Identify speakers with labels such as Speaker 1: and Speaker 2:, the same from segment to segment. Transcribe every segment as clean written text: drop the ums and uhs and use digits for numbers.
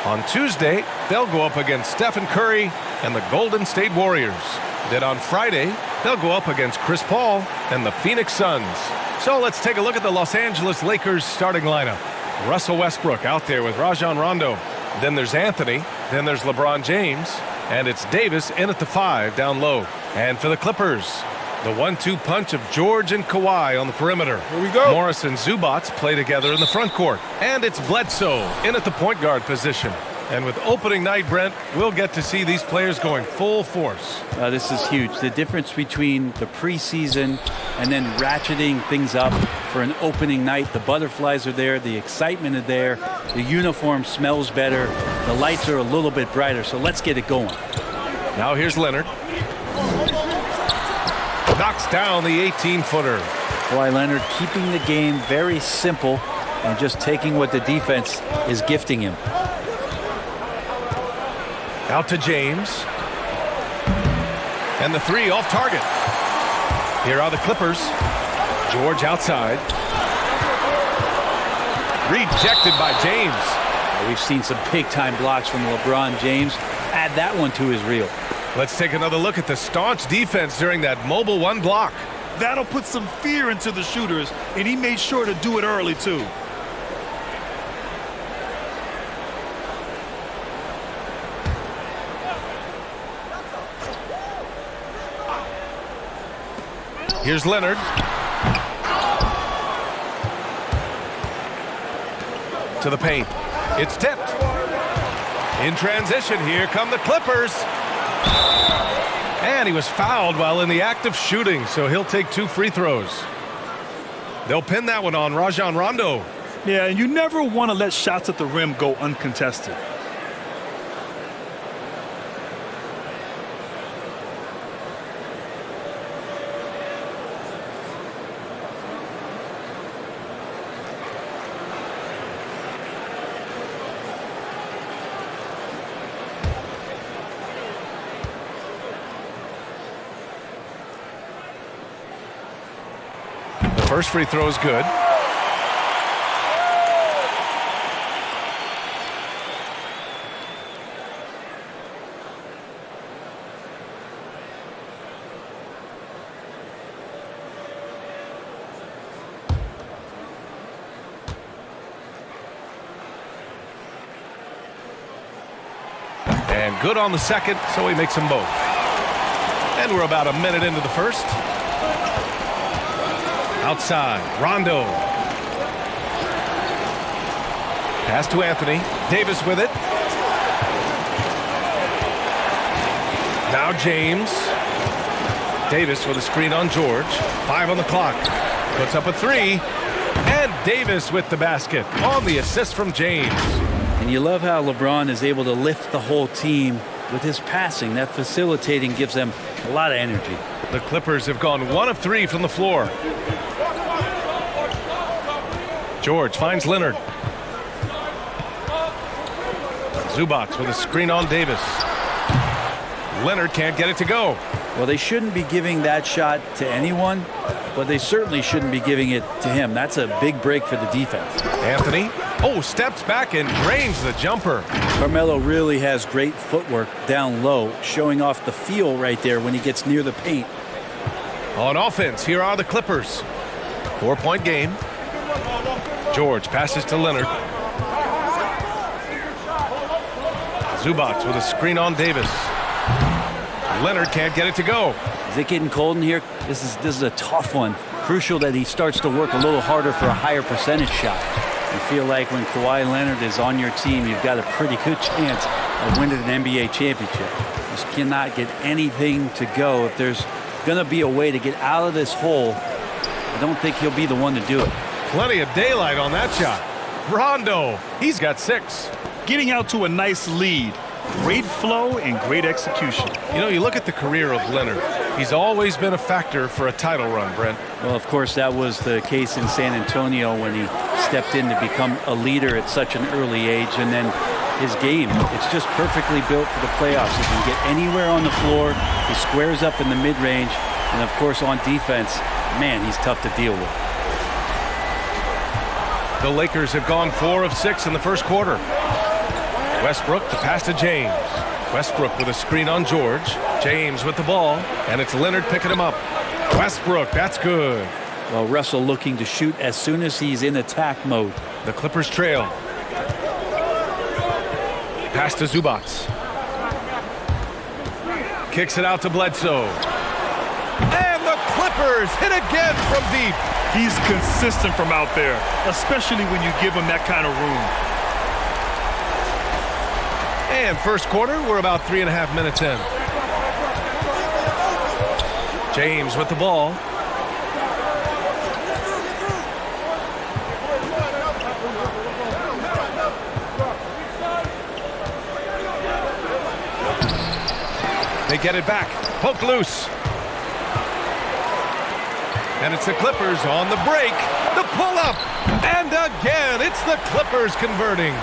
Speaker 1: On Tuesday, they'll go up against Stephen Curry and the Golden State Warriors. Then on Friday, they'll go up against Chris Paul and the Phoenix Suns. So let's take a look at the Los Angeles Lakers starting lineup. Russell Westbrook out there with Rajon Rondo. Then there's Anthony. Then there's LeBron James. And it's Davis in at the 5 down low. And for the Clippers, the 1-2 punch of George and Kawhi on the perimeter.
Speaker 2: Here we go.
Speaker 1: Morris and Zubats play together in the front court. And it's Bledsoe in at the point guard position. And with opening night, Brent, we'll get to see these players going full force.
Speaker 3: This is huge. The difference between the preseason and then ratcheting things up for an opening night. The butterflies are there. The excitement is there. The uniform smells better. The lights are a little bit brighter. So let's get it going.
Speaker 1: Now here's Leonard. Knocks down the 18-footer.
Speaker 3: Kawhi Leonard keeping the game very simple and just taking what the defense is gifting him.
Speaker 1: Out to James. And the 3 off target. Here are the Clippers. George outside. Rejected by James.
Speaker 3: We've seen some big-time blocks from LeBron James. Add that one to his reel.
Speaker 1: Let's take another look at the staunch defense during that mobile 1 block.
Speaker 2: That'll put some fear into the shooters, and he made sure to do it early, too.
Speaker 1: Here's Leonard. To the paint. It's tipped. In transition, here come the Clippers. And he was fouled while in the act of shooting, so he'll take 2 free throws. They'll pin that one on Rajon Rondo.
Speaker 2: Yeah, and you never want to let shots at the rim go uncontested.
Speaker 1: First free throw is good. And good on the second, so he makes them both. And we're about a minute into the first. Outside, Rondo. Pass to Anthony. Davis with it. Now James. Davis with a screen on George. 5 on the clock. Puts up a 3. And Davis with the basket on the assist from James.
Speaker 3: And you love how LeBron is able to lift the whole team with his passing. That facilitating gives them a lot of energy.
Speaker 1: The Clippers have gone 1 of 3 from the floor. George finds Leonard. Zubats with a screen on Davis. Leonard can't get it to go.
Speaker 3: Well, they shouldn't be giving that shot to anyone, but they certainly shouldn't be giving it to him. That's a big break for the defense.
Speaker 1: Anthony, steps back and drains the jumper.
Speaker 3: Carmelo really has great footwork down low, showing off the feel right there when he gets near the paint.
Speaker 1: On offense, here are the Clippers. 4-point game. George passes to Leonard. Zubats with a screen on Davis. Leonard can't get it to go.
Speaker 3: Is it getting cold in here? This is a tough one. Crucial that he starts to work a little harder for a higher percentage shot. I feel like when Kawhi Leonard is on your team, you've got a pretty good chance of winning an NBA championship. You just cannot get anything to go. If there's going to be a way to get out of this hole, I don't think he'll be the one to do it.
Speaker 1: Plenty of daylight on that shot. Rondo, he's got 6.
Speaker 2: Getting out to a nice lead. Great flow and great execution.
Speaker 1: You know, you look at the career of Leonard. He's always been a factor for a title run, Brent.
Speaker 3: Well, of course, that was the case in San Antonio when he stepped in to become a leader at such an early age. And then his game, it's just perfectly built for the playoffs. He can get anywhere on the floor. He squares up in the mid-range. And, of course, on defense, man, he's tough to deal with.
Speaker 1: The Lakers have gone 4 of 6 in the first quarter. Westbrook, the pass to James. Westbrook with a screen on George. James with the ball, and it's Leonard picking him up. Westbrook, that's good.
Speaker 3: Well, Russell looking to shoot as soon as he's in attack mode.
Speaker 1: The Clippers trail. Pass to Zubac. Kicks it out to Bledsoe. And the Clippers hit again from deep.
Speaker 2: He's consistent from out there, especially when you give him that kind of room.
Speaker 1: And first quarter, we're about 3.5 minutes in. James with the ball. They get it back. Poke loose. And it's the Clippers on the break. The pull-up. And again, it's the Clippers converting.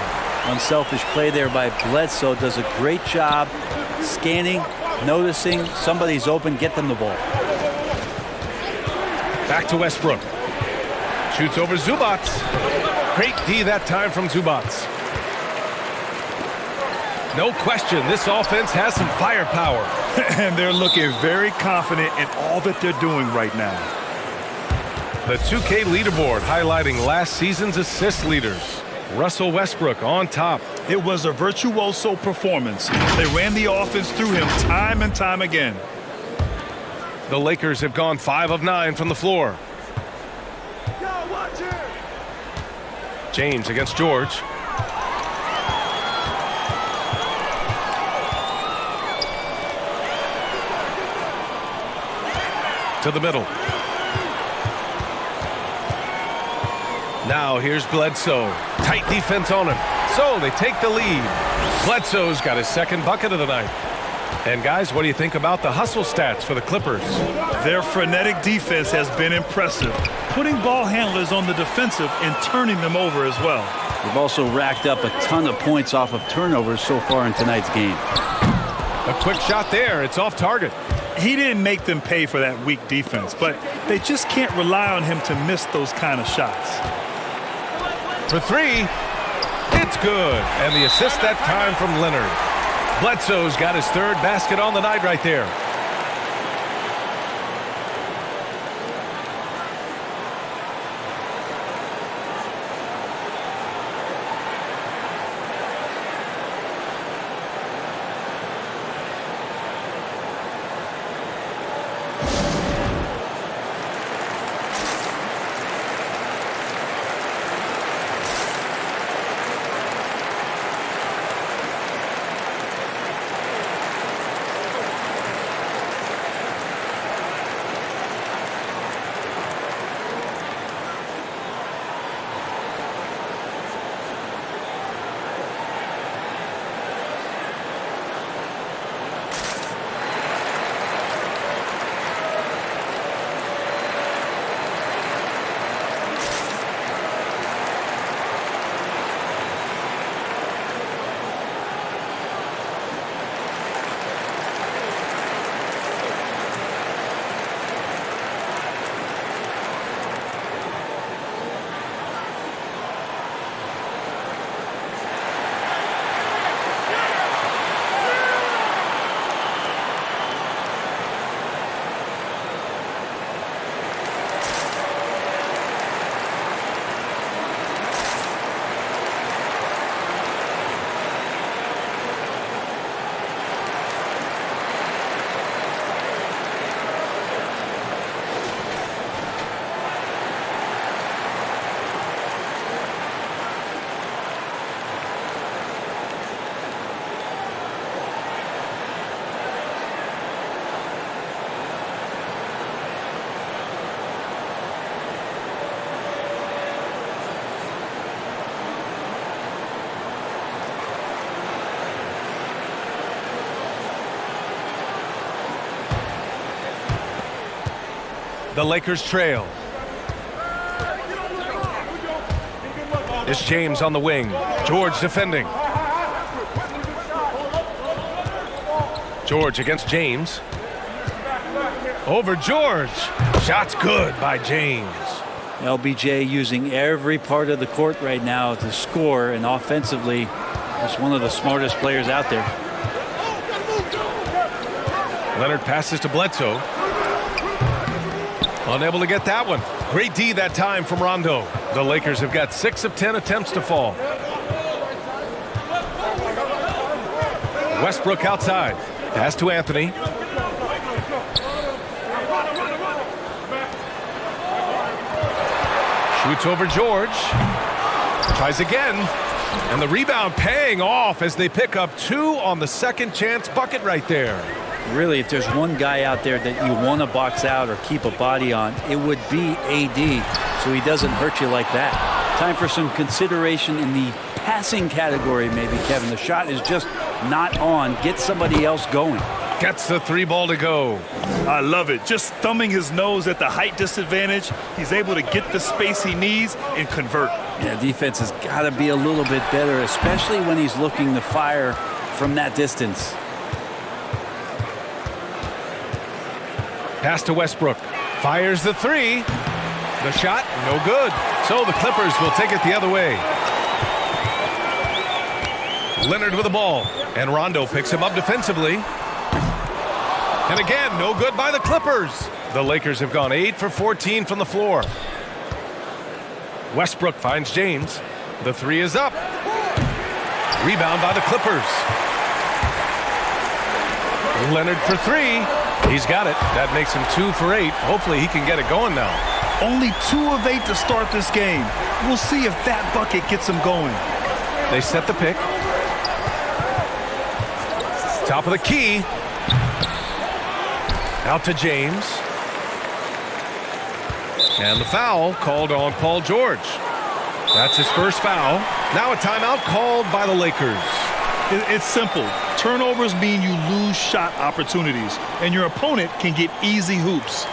Speaker 3: Unselfish play there by Bledsoe. Does a great job scanning, noticing somebody's open, get them the ball.
Speaker 1: Back to Westbrook. Shoots over Zubac. Great D that time from Zubac. No question, this offense has some firepower.
Speaker 2: And they're looking very confident in all that they're doing right now.
Speaker 1: The 2K leaderboard highlighting last season's assist leaders. Russell Westbrook on top.
Speaker 2: It was a virtuoso performance. They ran the offense through him time and time again.
Speaker 1: The Lakers have gone 5 of 9 from the floor. James against George. To the middle. Now here's Bledsoe. Tight defense on him. So they take the lead. Bledsoe's got his second bucket of the night. And guys, what do you think about the hustle stats for the Clippers?
Speaker 2: Their frenetic defense has been impressive, putting ball handlers on the defensive and turning them over as well.
Speaker 3: They've also racked up a ton of points off of turnovers so far in tonight's game.
Speaker 1: A quick shot there. It's off target.
Speaker 2: He didn't make them pay for that weak defense, but they just can't rely on him to miss those kind of shots.
Speaker 1: For three, it's good. And the assist that time from Leonard. Bledsoe's got his third basket on the night right there. The Lakers trail. It's James on the wing. George defending. George against James. Over George. Shot's good by James.
Speaker 3: LBJ using every part of the court right now to score, and offensively He's one of the smartest players out there.
Speaker 1: Leonard passes to Bledsoe. Unable to get that one. Great D that time from Rondo. The Lakers have got 6 of 10 attempts to fall. Westbrook outside. Pass to Anthony. Shoots over George. Tries again. And the rebound paying off as they pick up 2 on the second chance bucket right there.
Speaker 3: Really, if there's one guy out there that you want to box out or keep a body on, it would be AD, so he doesn't hurt you like that. Time for some consideration in the passing category, maybe, Kevin. The shot is just not on. Get somebody else going.
Speaker 1: Gets the 3 ball to go.
Speaker 2: I love it. Just thumbing his nose at the height disadvantage. He's able to get the space he needs and convert.
Speaker 3: Yeah, defense has got to be a little bit better, especially when he's looking to fire from that distance.
Speaker 1: Pass to Westbrook. Fires the 3. The shot, no good. So the Clippers will take it the other way. Leonard with the ball. And Rondo picks him up defensively. And again, no good by the Clippers. The Lakers have gone 8 for 14 from the floor. Westbrook finds James. The 3 is up. Rebound by the Clippers. Leonard for 3. He's got it. That makes him 2 for 8. Hopefully he can get it going now.
Speaker 2: Only 2 of 8 to start this game. We'll see if that bucket gets him going.
Speaker 1: They set the pick. Top of the key. Out to James. And the foul called on Paul George. That's his first foul. Now a timeout called by the Lakers.
Speaker 2: It's simple. Turnovers mean you lose shot opportunities, and your opponent can get easy hoops.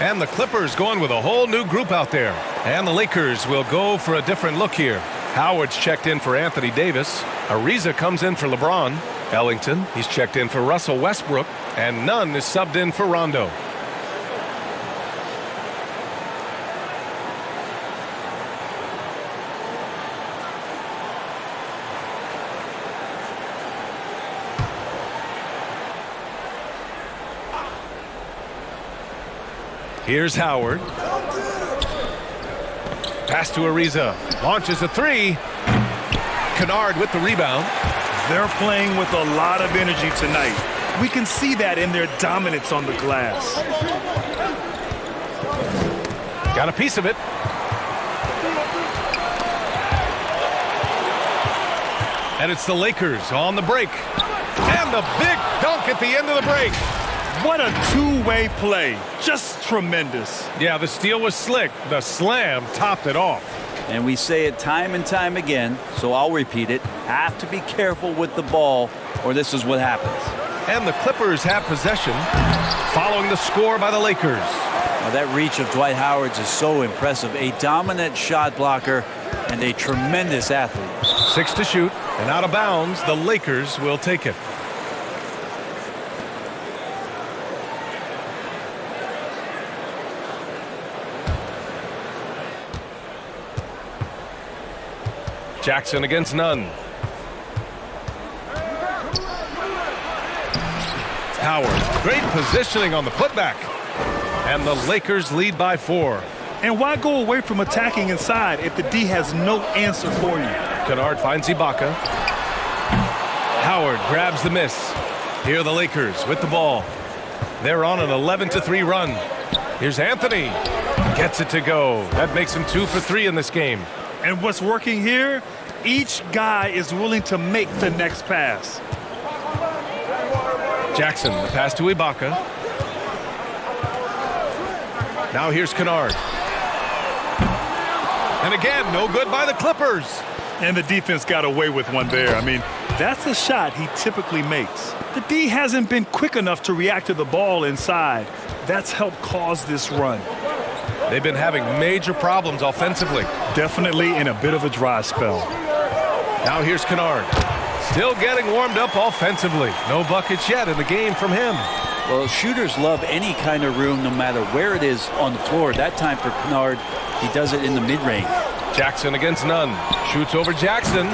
Speaker 1: And the Clippers going with a whole new group out there. And the Lakers will go for a different look here. Howard's checked in for Anthony Davis. Ariza comes in for LeBron. Ellington, he's checked in for Russell Westbrook. And Nunn is subbed in for Rondo. Here's Howard. Pass to Ariza. Launches a 3. Kennard with the rebound.
Speaker 2: They're playing with a lot of energy tonight. We can see that in their dominance on the glass.
Speaker 1: Got a piece of it. And it's the Lakers on the break. And the big dunk at the end of the break.
Speaker 2: What a two-way play. Just tremendous.
Speaker 1: Yeah, the steal was slick. The slam topped it off.
Speaker 3: And we say it time and time again, so I'll repeat it. Have to be careful with the ball, or this is what happens.
Speaker 1: And the Clippers have possession, following the score by the Lakers.
Speaker 3: Now that reach of Dwight Howard's is so impressive. A dominant shot blocker and a tremendous athlete.
Speaker 1: 6 to shoot, and out of bounds, the Lakers will take it. Jackson against Nunn. Howard, great positioning on the putback. And the Lakers lead by 4.
Speaker 2: And why go away from attacking inside if the D has no answer for you?
Speaker 1: Kennard finds Ibaka. Howard grabs the miss. Here are the Lakers with the ball. They're on an 11-3 run. Here's Anthony. Gets it to go. That makes him 2 for 3 in this game.
Speaker 2: And what's working here? Each guy is willing to make the next pass.
Speaker 1: Jackson, the pass to Ibaka. Now here's Kennard. And again, no good by the Clippers.
Speaker 2: And the defense got away with one there. I mean, that's a shot he typically makes. The D hasn't been quick enough to react to the ball inside. That's helped cause this run.
Speaker 1: They've been having major problems offensively.
Speaker 2: Definitely in a bit of a dry spell.
Speaker 1: Now here's Kennard. Still getting warmed up offensively. No buckets yet in the game from him.
Speaker 3: Well, shooters love any kind of room, no matter where it is on the floor. That time for Kennard, he does it in the mid-range.
Speaker 1: Jackson against Nunn. Shoots over Jackson.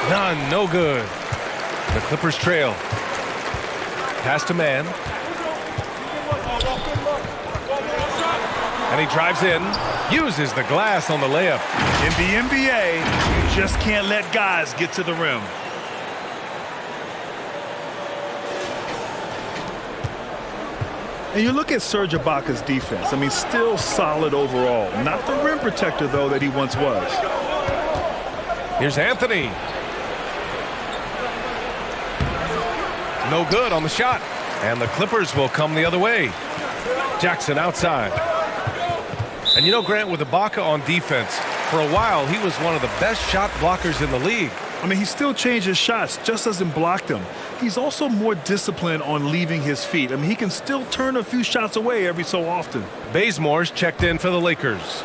Speaker 1: Nunn, no good. The Clippers trail. Pass to Man. And he drives in. Uses the glass on the layup.
Speaker 2: In the NBA, you just can't let guys get to the rim. And you look at Serge Ibaka's defense. I mean, still solid overall. Not the rim protector, though, that he once was.
Speaker 1: Here's Anthony. No good on the shot. And the Clippers will come the other way. Jackson outside. And you know, Grant, with Ibaka on defense, for a while he was one of the best shot blockers in the league.
Speaker 2: I mean, he still changes shots, just doesn't block them. He's also more disciplined on leaving his feet. I mean, he can still turn a few shots away every so often.
Speaker 1: Bazemore's checked in for the Lakers.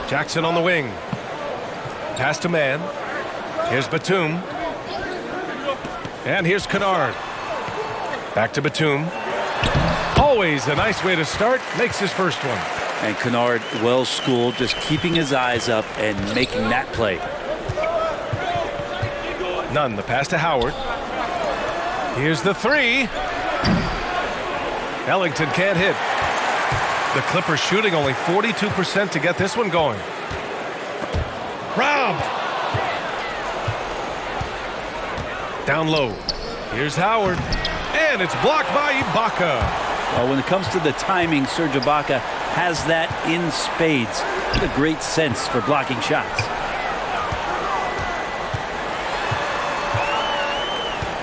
Speaker 1: Jackson on the wing. Pass to Man. Here's Batum. And here's Kennard. Back to Batum. Always a nice way to start. Makes his first one.
Speaker 3: And Kennard, well schooled, just keeping his eyes up and making that play.
Speaker 1: Nunn, the pass to Howard. Here's the three. Ellington can't hit. The Clippers shooting only 42% to get this one going. Robbed. Down low. Here's Howard. And it's blocked by Ibaka.
Speaker 3: Well, when it comes to the timing, Serge Ibaka has that in spades. What a great sense for blocking shots.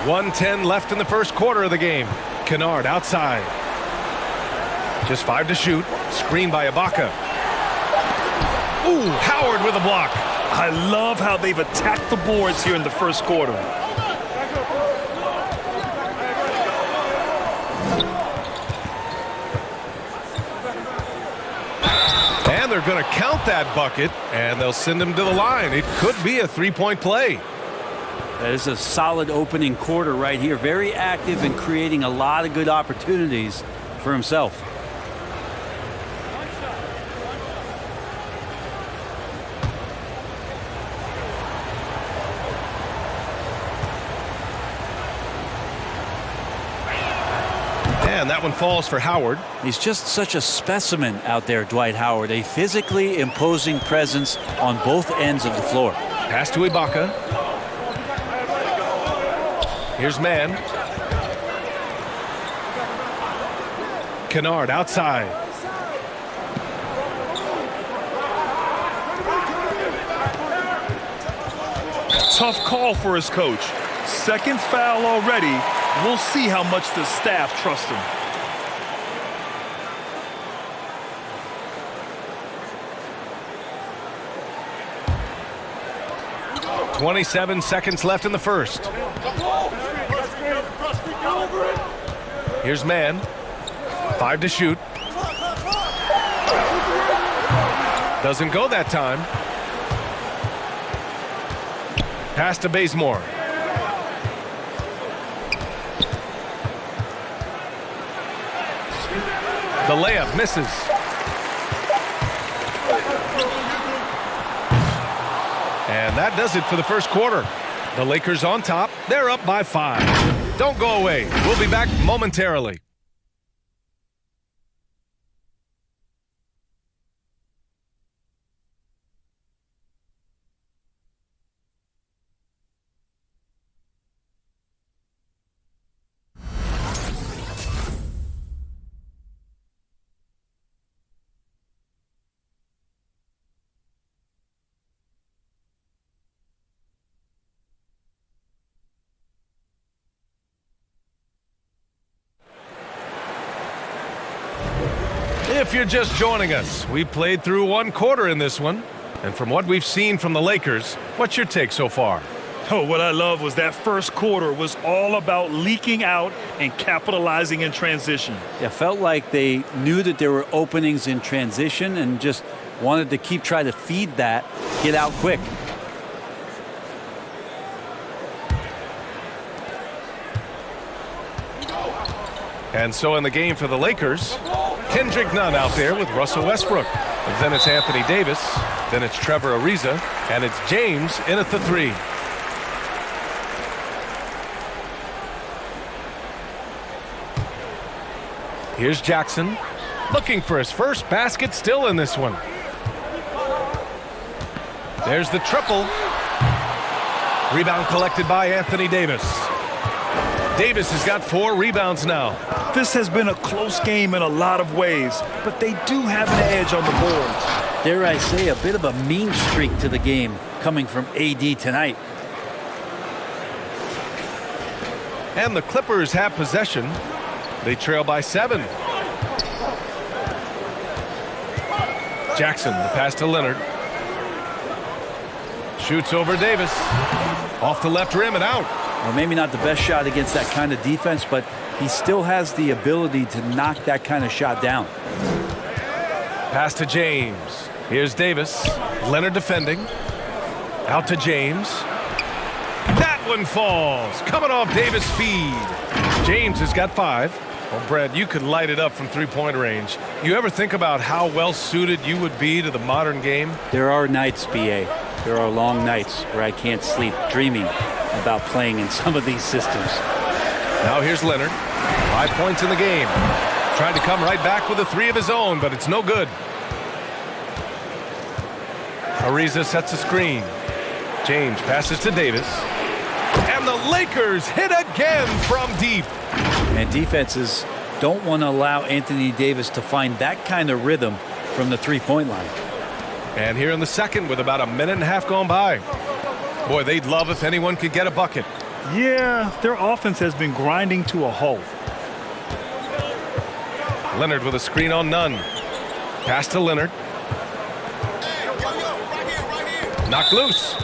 Speaker 1: 1:10 left in the first quarter of the game. Kennard outside. Just 5 to shoot. Screen by Ibaka. Ooh, Howard with a block.
Speaker 2: I love how they've attacked the boards here in the first quarter.
Speaker 1: And they're going to count that bucket, and they'll send him to the line. It could be a three-point play.
Speaker 3: That is a solid opening quarter right here. Very active and creating a lot of good opportunities for himself.
Speaker 1: And that one falls for Howard.
Speaker 3: He's just such a specimen out there, Dwight Howard. A physically imposing presence on both ends of the floor.
Speaker 1: Pass to Ibaka. Here's Man. Kennard outside.
Speaker 2: Tough call for his coach. Second foul already. We'll see how much the staff trusts him.
Speaker 1: .27 seconds left in the first. Here's Man. 5 to shoot. Doesn't go that time. Pass to Bazemore. The layup misses. And that does it for the first quarter. The Lakers on top. They're up by 5. Don't go away. We'll be back momentarily. If you're just joining us, we played through one quarter in this one. And from what we've seen from the Lakers, what's your take so far?
Speaker 2: Oh, what I love was that first quarter was all about leaking out and capitalizing in transition.
Speaker 3: It felt like they knew that there were openings in transition and just wanted to keep trying to feed that, get out quick.
Speaker 1: And so in the game for the Lakers, Kendrick Nunn out there with Russell Westbrook. Then it's Anthony Davis. Then it's Trevor Ariza. And it's James in at the 3. Here's Jackson looking for his first basket still in this one. There's the triple. Rebound collected by Anthony Davis. Davis has got 4 rebounds now.
Speaker 2: This has been a close game in a lot of ways, but they do have an edge on the boards.
Speaker 3: Dare I say, a bit of a mean streak to the game coming from AD tonight.
Speaker 1: And the Clippers have possession. They trail by 7. Jackson, the pass to Leonard. Shoots over Davis. Off the left rim and out.
Speaker 3: Well, maybe not the best shot against that kind of defense, but he still has the ability to knock that kind of shot down.
Speaker 1: Pass to James. Here's Davis. Leonard defending. Out to James. That one falls. Coming off Davis' feed. James has got 5. Well, Brad, you could light it up from three-point range. You ever think about how well-suited you would be to the modern game?
Speaker 3: There are nights, B.A. There are long nights where I can't sleep dreaming about playing in some of these systems.
Speaker 1: Now here's Leonard. 5 points in the game. Trying to come right back with a 3 of his own, but it's no good. Ariza sets a screen. James passes to Davis. And the Lakers hit again from deep.
Speaker 3: And defenses don't want to allow Anthony Davis to find that kind of rhythm from the three-point line.
Speaker 1: And here in the second with about a minute and a half gone by. Boy, they'd love if anyone could get a bucket.
Speaker 2: Yeah, their offense has been grinding to a halt.
Speaker 1: Leonard with a screen on Nunn. Pass to Leonard. Knocked loose.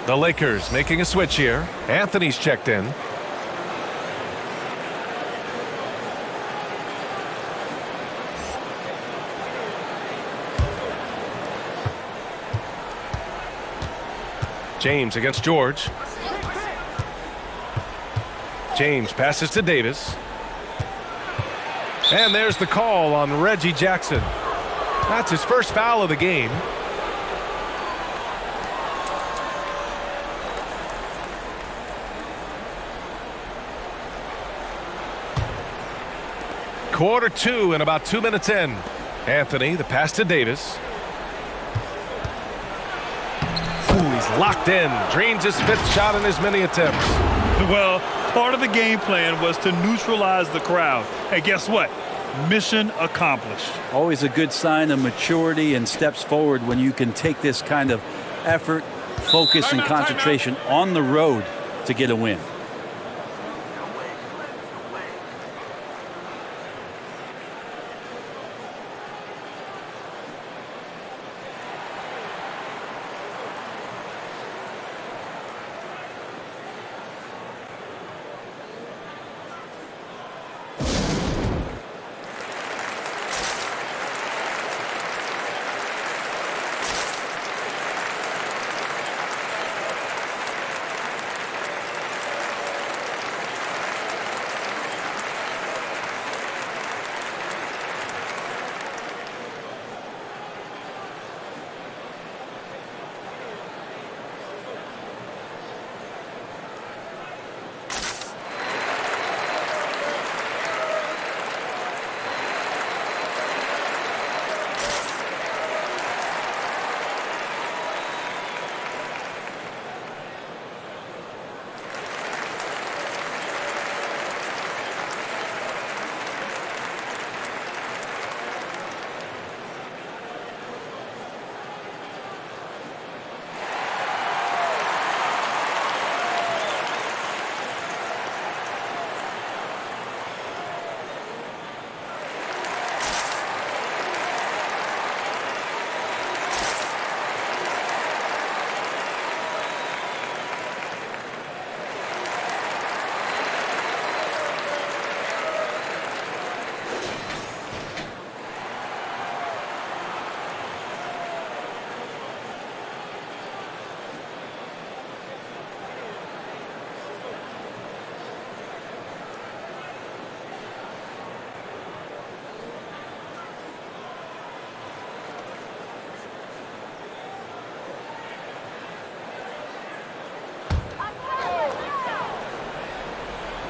Speaker 1: The Lakers making a switch here. Anthony's checked in. James against George. James passes to Davis. And there's the call on Reggie Jackson. That's his first foul of the game. Quarter 2 and about 2 minutes in. Anthony, the pass to Davis. He's locked in. Drains his 5th shot in his many attempts.
Speaker 2: Well, part of the game plan was to neutralize the crowd. And guess what? Mission accomplished.
Speaker 3: Always a good sign of maturity and steps forward when you can take this kind of effort, focus, and concentration on the road to get a win.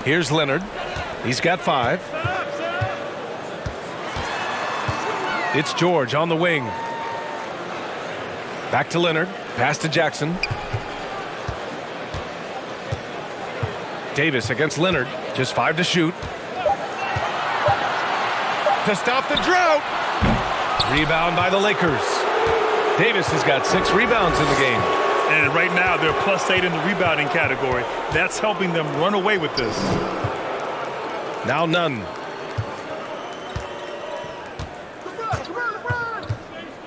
Speaker 1: Here's Leonard. He's got 5. It's George on the wing. Back to Leonard. Pass to Jackson. Davis against Leonard. Just 5 to shoot. To stop the drought. Rebound by the Lakers. Davis has got 6 rebounds in the game.
Speaker 2: And right now they're +8 in the rebounding category. That's helping them run away with this.
Speaker 1: Now Nunn.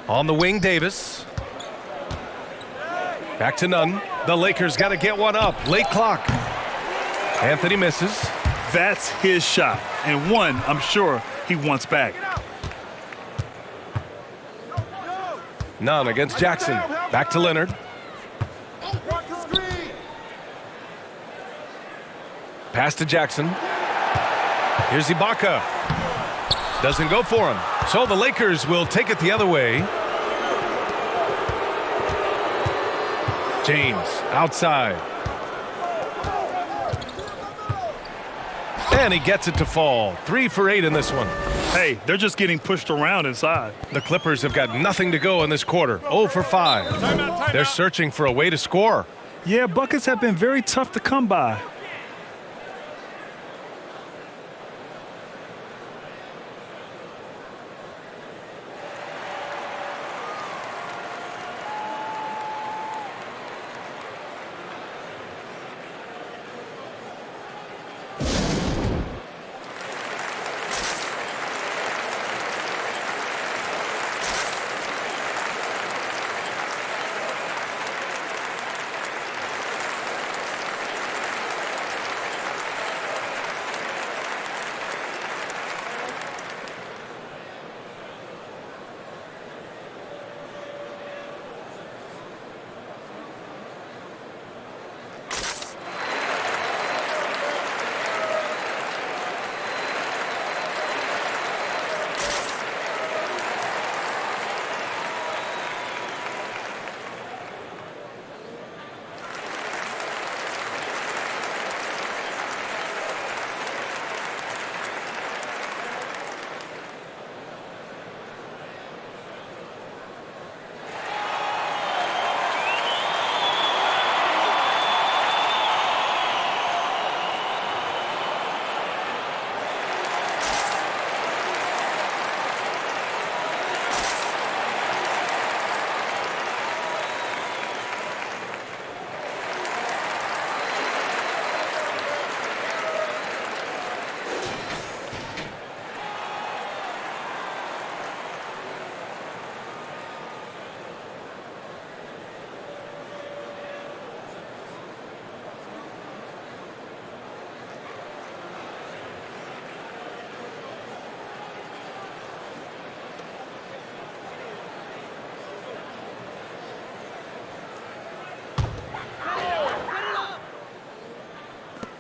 Speaker 1: On the wing, Davis. Back to Nunn. The Lakers got to get one up. Late clock. Anthony misses.
Speaker 2: That's his shot. And one, I'm sure, he wants back.
Speaker 1: Nunn against Jackson. Back to Leonard. Pass to Jackson. Here's Ibaka. Doesn't go for him. So the Lakers will take it the other way. James outside. And he gets it to fall. 3 for 8 in this one.
Speaker 2: Hey, they're just getting pushed around inside.
Speaker 1: The Clippers have got nothing to go in this quarter. 0 for 5. They're searching for a way to score.
Speaker 2: Yeah, buckets have been very tough to come by.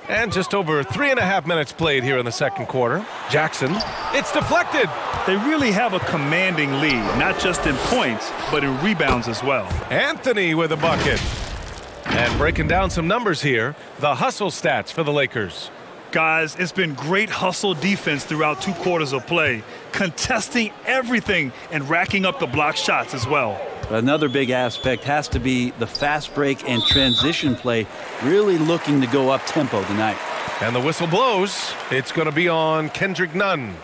Speaker 1: And just over 3.5 minutes played here in the second quarter. Jackson, it's deflected.
Speaker 2: They really have a commanding lead, not just in points, but in rebounds as well.
Speaker 1: Anthony with a bucket. And breaking down some numbers here, the hustle stats for the Lakers.
Speaker 2: Guys, it's been great hustle defense throughout 2 quarters of play, contesting everything and racking up the block shots as well.
Speaker 3: Another big aspect has to be the fast break and transition play, really looking to go up tempo tonight.
Speaker 1: And the whistle blows. It's going to be on Kendrick Nunn.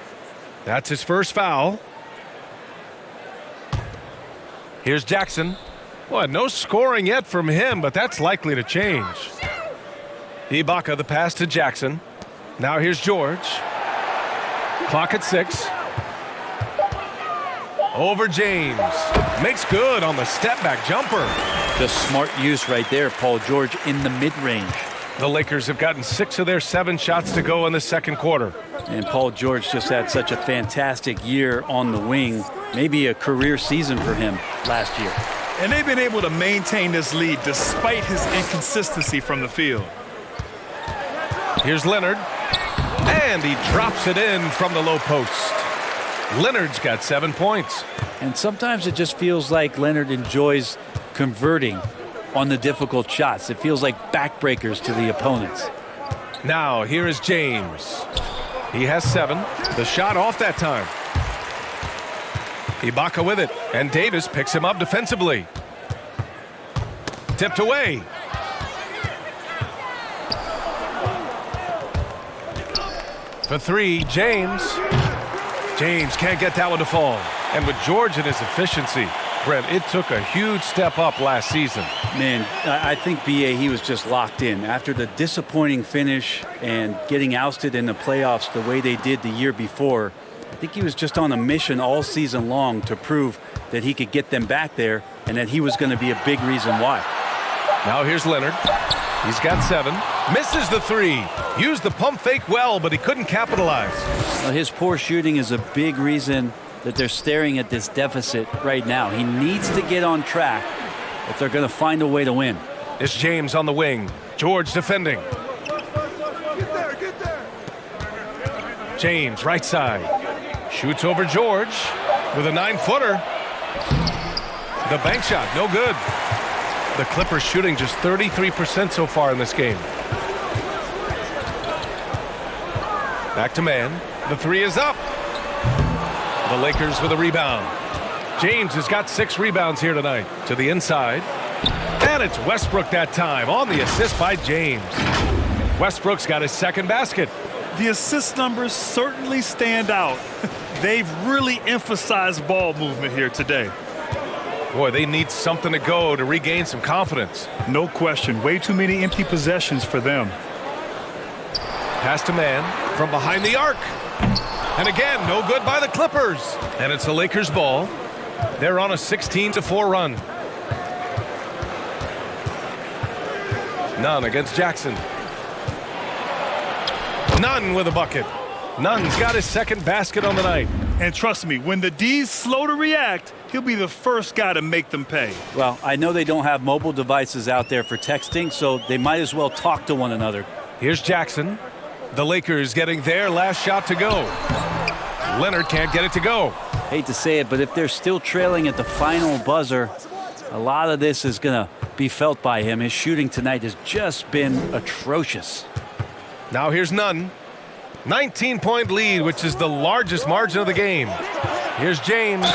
Speaker 1: That's his first foul. Here's Jackson. Well, no scoring yet from him, but that's likely to change. Ibaka, the pass to Jackson. Now here's George. Clock at 6. Over James. Makes good on the step-back jumper.
Speaker 3: Just smart use right there, Paul George, in the mid-range.
Speaker 1: The Lakers have gotten 6 of their 7 shots to go in the second quarter.
Speaker 3: And Paul George just had such a fantastic year on the wing. Maybe a career season for him last year.
Speaker 2: And they've been able to maintain this lead despite his inconsistency from the field.
Speaker 1: Here's Leonard. And he drops it in from the low post. Leonard's got 7 points.
Speaker 3: And sometimes it just feels like Leonard enjoys converting on the difficult shots. It feels like backbreakers to the opponents.
Speaker 1: Now here is James. He has 7. The shot off that time. Ibaka with it, and Davis picks him up defensively. Tipped away. For 3, James. James can't get that one to fall. And with George and his efficiency, Brent, it took a huge step up last season.
Speaker 3: Man, I think B.A., he was just locked in. After the disappointing finish and getting ousted in the playoffs the way they did the year before, I think he was just on a mission all season long to prove that he could get them back there and that he was going to be a big reason why.
Speaker 1: Now here's Leonard. He's got 7. Misses the 3. Used the pump fake well, but he couldn't capitalize.
Speaker 3: Well, his poor shooting is a big reason that they're staring at this deficit right now. He needs to get on track if they're going to find a way to win.
Speaker 1: It's James on the wing. George defending. James, right side. Shoots over George with a 9-footer. The bank shot, no good. The Clippers shooting just 33% so far in this game. Back to man. The 3 is up. The Lakers with a rebound. James has got 6 rebounds here tonight. To the inside. And it's Westbrook that time on the assist by James. Westbrook's got his 2nd basket.
Speaker 2: The assist numbers certainly stand out. They've really emphasized ball movement here today.
Speaker 1: Boy, they need something to go to regain some confidence.
Speaker 2: No question. Way too many empty possessions for them.
Speaker 1: Pass to man from behind the arc. And again, no good by the Clippers. And it's the Lakers' ball. They're on a 16-4 run. Nunn against Jackson. Nunn with a bucket. Nunn's got his 2nd basket on the night.
Speaker 2: And trust me, when the D's slow to react, he'll be the first guy to make them pay.
Speaker 3: Well, I know they don't have mobile devices out there for texting, so they might as well talk to one another.
Speaker 1: Here's Jackson. The Lakers getting their last shot to go. Leonard can't get it to go.
Speaker 3: Hate to say it, but if they're still trailing at the final buzzer, a lot of this is going to be felt by him. His shooting tonight has just been atrocious.
Speaker 1: Now here's Nunn. 19-point lead, which is the largest margin of the game. Here's James.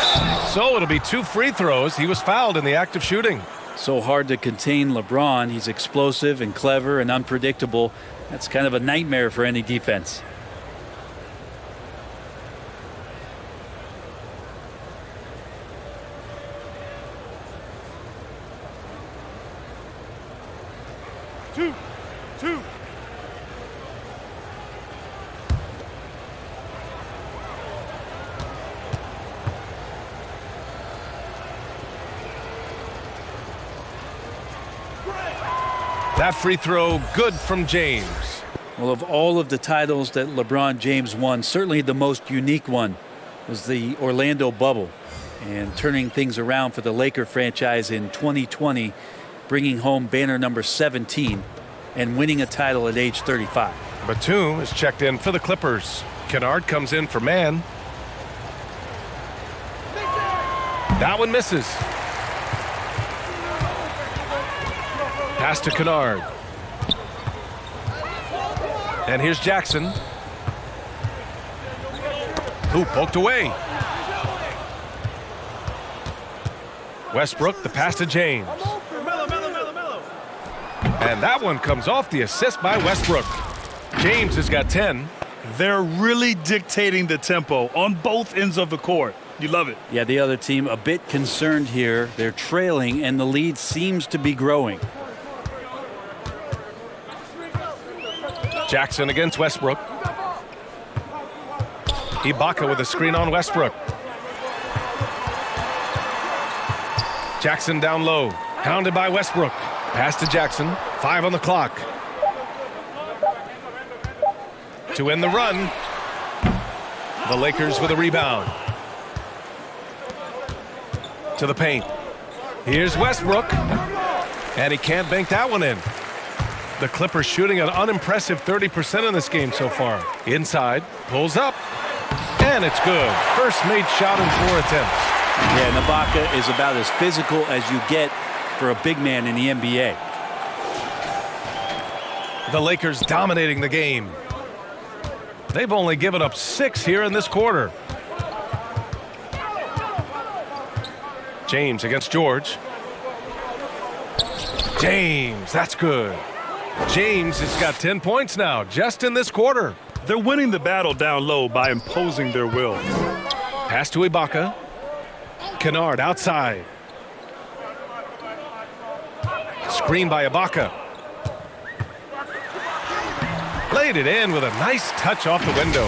Speaker 1: So it'll be 2 free throws. He was fouled in the act of shooting.
Speaker 3: So hard to contain LeBron. He's explosive and clever and unpredictable. That's kind of a nightmare for any defense.
Speaker 2: Two.
Speaker 1: That free throw good from James.
Speaker 3: Well, of all of the titles that LeBron James won, certainly the most unique one was the Orlando bubble. And turning things around for the Laker franchise in 2020, bringing home banner number 17 and winning a title at age 35.
Speaker 1: Batum is checked in for the Clippers. Kennard comes in for man. That one misses. Pass to Kennard. And here's Jackson, who poked away. Westbrook, the pass to James. And that one comes off the assist by Westbrook. James has got 10.
Speaker 2: They're really dictating the tempo on both ends of the court. You love it.
Speaker 3: Yeah, the other team a bit concerned here. They're trailing, and the lead seems to be growing.
Speaker 1: Jackson against Westbrook. Ibaka with a screen on Westbrook. Jackson down low. Hounded by Westbrook. Pass to Jackson. 5 on the clock. To end the run. The Lakers with a rebound. To the paint. Here's Westbrook. And he can't bank that one in. The Clippers shooting an unimpressive 30% in this game so far. Inside. Pulls up. And it's good. First made shot in 4 attempts.
Speaker 3: Yeah, and Ibaka is about as physical as you get for a big man in the NBA.
Speaker 1: The Lakers dominating the game. They've only given up 6 here in this quarter. James against George. James, that's good. James has got 10 points now, just in this quarter.
Speaker 2: They're winning the battle down low by imposing their will.
Speaker 1: Pass to Ibaka. Kennard outside. Screen by Ibaka. Laid it in with a nice touch off the window.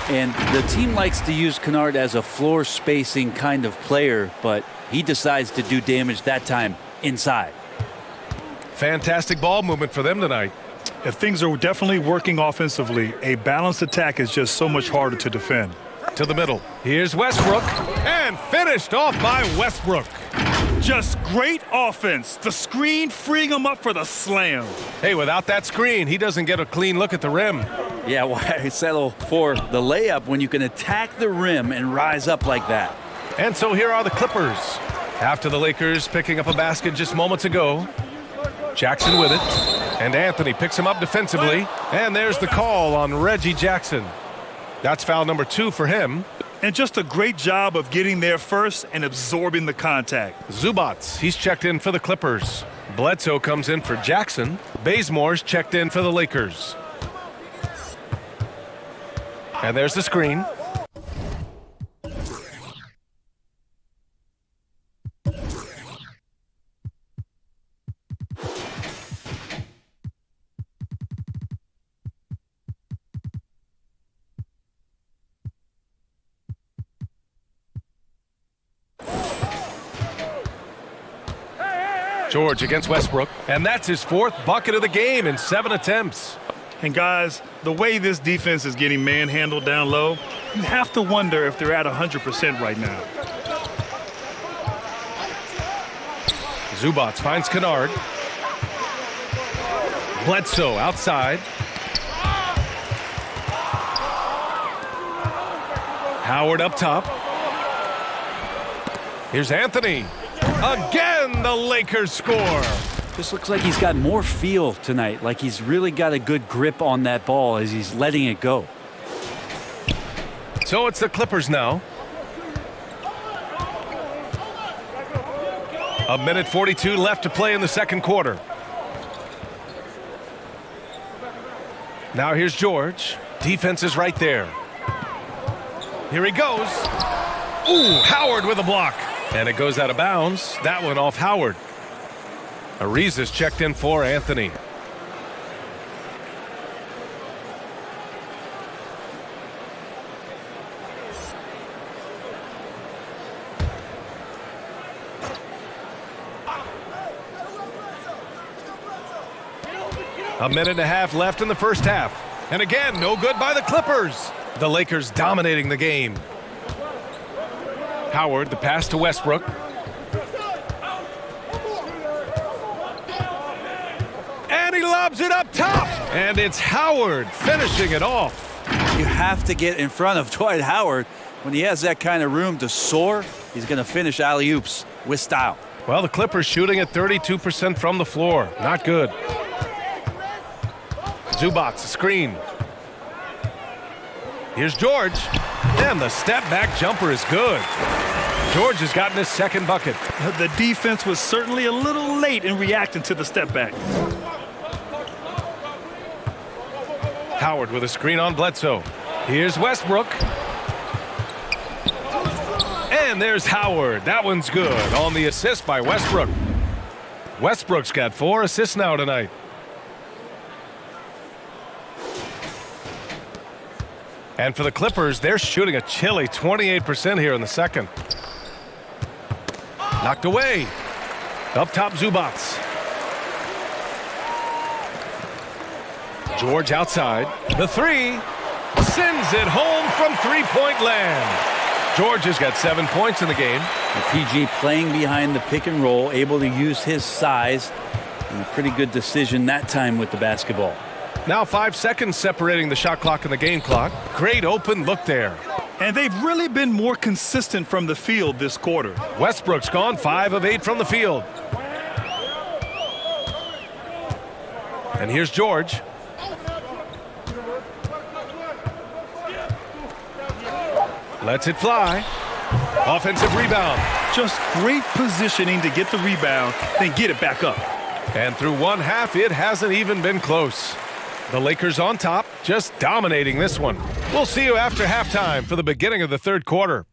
Speaker 3: And the team likes to use Kennard as a floor spacing kind of player, but he decides to do damage that time inside.
Speaker 1: Fantastic ball movement for them tonight.
Speaker 2: If things are definitely working offensively, a balanced attack is just so much harder to defend.
Speaker 1: To the middle. Here's Westbrook. And finished off by Westbrook.
Speaker 2: Just great offense. The screen freeing him up for the slam.
Speaker 1: Hey, without that screen, he doesn't get a clean look at the rim.
Speaker 3: Yeah, why settle for the layup when you can attack the rim and rise up like that?
Speaker 1: And so here are the Clippers. After the Lakers picking up a basket just moments ago. Jackson with it. And Anthony picks him up defensively. And there's the call on Reggie Jackson. That's foul number 2 for him.
Speaker 2: And just a great job of getting there first and absorbing the contact.
Speaker 1: Zubats, he's checked in for the Clippers. Bledsoe comes in for Jackson. Bazemore's checked in for the Lakers. And there's the screen. George against Westbrook, and that's his 4th bucket of the game in 7 attempts.
Speaker 2: And guys, the way this defense is getting manhandled down low, you have to wonder if they're at 100% right now.
Speaker 1: Zubats finds Kennard. Bledsoe outside. Howard up top. Here's Anthony. Again, the Lakers score.
Speaker 3: Just looks like he's got more feel tonight, like he's really got a good grip on that ball as he's letting it go.
Speaker 1: So it's the Clippers now. A minute 42 left to play in the second quarter. Now here's George. Defense is right there. Here he goes. Ooh, Howard with a block. And it goes out of bounds. That one off Howard. Ariza's checked in for Anthony. A minute and a half left in the first half. And again, no good by the Clippers. The Lakers dominating the game. Howard, the pass to Westbrook. And he lobs it up top. And it's Howard finishing it off.
Speaker 3: You have to get in front of Dwight Howard. When he has that kind of room to soar, he's going to finish alley-oops with style.
Speaker 1: Well, the Clippers shooting at 32% from the floor. Not good. Zubats, a screen. Here's George. And the step-back jumper is good. George has gotten his second bucket.
Speaker 2: The defense was certainly a little late in reacting to the step back.
Speaker 1: Howard with a screen on Bledsoe. Here's Westbrook. And there's Howard. That one's good on the assist by Westbrook. Westbrook's got 4 assists now tonight. And for the Clippers, they're shooting a chilly 28% here in the second. Knocked away. Up top, Zubats. George outside. The 3 sends it home from three-point land. George has got 7 points in the game.
Speaker 3: And PG playing behind the pick and roll, able to use his size, and a pretty good decision that time with the basketball.
Speaker 1: Now 5 seconds separating the shot clock and the game clock. Great open look there.
Speaker 2: And they've really been more consistent from the field this quarter.
Speaker 1: Westbrook's gone 5 of 8 from the field. And here's George. Lets it fly. Offensive rebound.
Speaker 2: Just great positioning to get the rebound, then get it back up.
Speaker 1: And through one half, it hasn't even been close. The Lakers on top, just dominating this one. We'll see you after halftime for the beginning of the third quarter.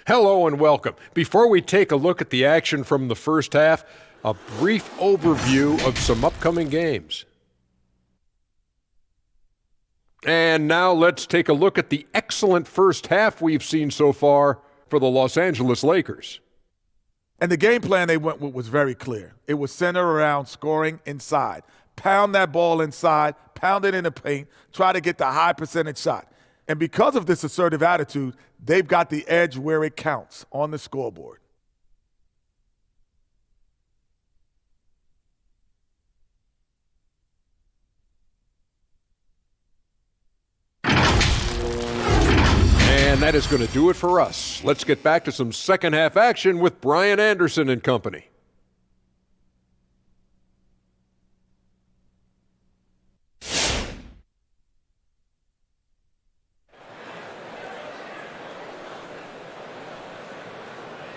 Speaker 4: Hello and welcome. Before we take a look at the action from the first half, a brief overview of some upcoming games. And now let's take a look at the excellent first half we've seen so far for the Los Angeles Lakers.
Speaker 5: And the game plan they went with was very clear. It was centered around scoring inside. Pound that ball inside, pound it in the paint, try to get the high percentage shot. And because of this assertive attitude, they've got the edge where it counts on the scoreboard.
Speaker 4: And that is going to do it for us. Let's get back to some second half action with Brian Anderson and company.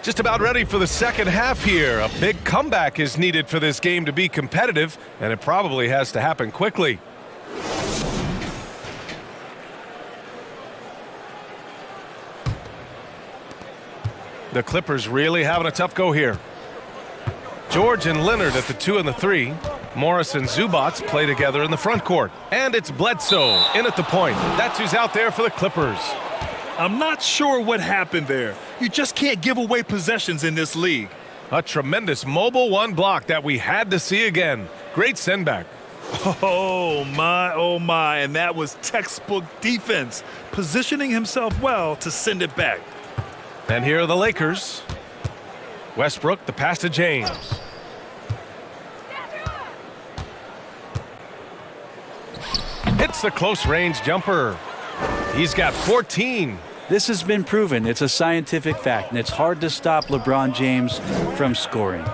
Speaker 1: Just about ready for the second half here. A big comeback is needed for this game to be competitive, and it probably has to happen quickly. The Clippers really having a tough go here. George and Leonard at the 2 and the 3. Morris and Zubac play together in the front court. And it's Bledsoe in at the point. That's who's out there for the Clippers.
Speaker 2: I'm not sure what happened there. You just can't give away possessions in this league.
Speaker 1: A tremendous mobile one block that we had to see again. Great send back.
Speaker 2: Oh my, and that was textbook defense, positioning himself well to send it back.
Speaker 1: And here are the Lakers. Westbrook, the pass to James. Hits the close-range jumper. He's got 14.
Speaker 3: This has been proven. It's a scientific fact, and it's hard to stop LeBron James from scoring.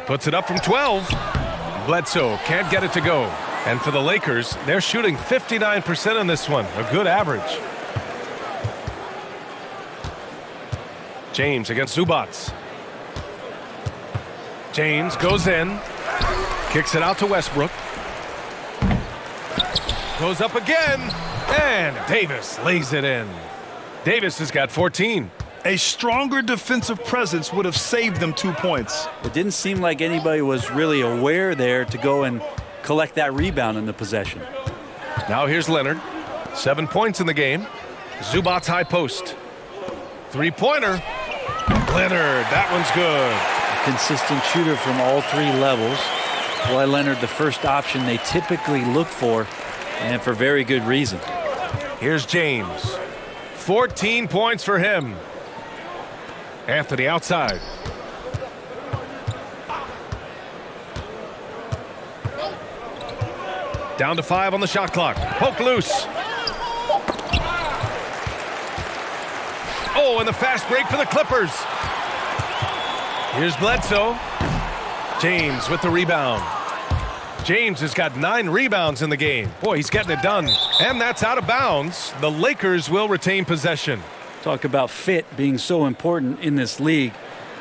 Speaker 1: Puts it up from 12. Bledsoe can't get it to go. And for the Lakers, they're shooting 59% in this one, a good average. James against Zubac. James goes in. Kicks it out to Westbrook. Goes up again. And Davis lays it in. Davis has got 14.
Speaker 2: A stronger defensive presence would have saved them 2 points.
Speaker 3: It didn't seem like anybody was really aware there to go and collect that rebound in the possession.
Speaker 1: Now here's Leonard. 7 points in the game. Zubac high post. Three-pointer. Leonard, that one's good.
Speaker 3: A consistent shooter from all three levels. Kawhi Leonard, the first option they typically look for, and for very good reason.
Speaker 1: Here's James. 14 points for him. Anthony outside. Down to 5 on the shot clock. Poke loose. Oh, and the fast break for the Clippers. Here's Bledsoe. James with the rebound. James has got 9 rebounds in the game. Boy, he's getting it done. And that's out of bounds. The Lakers will retain possession.
Speaker 3: Talk about fit being so important in this league.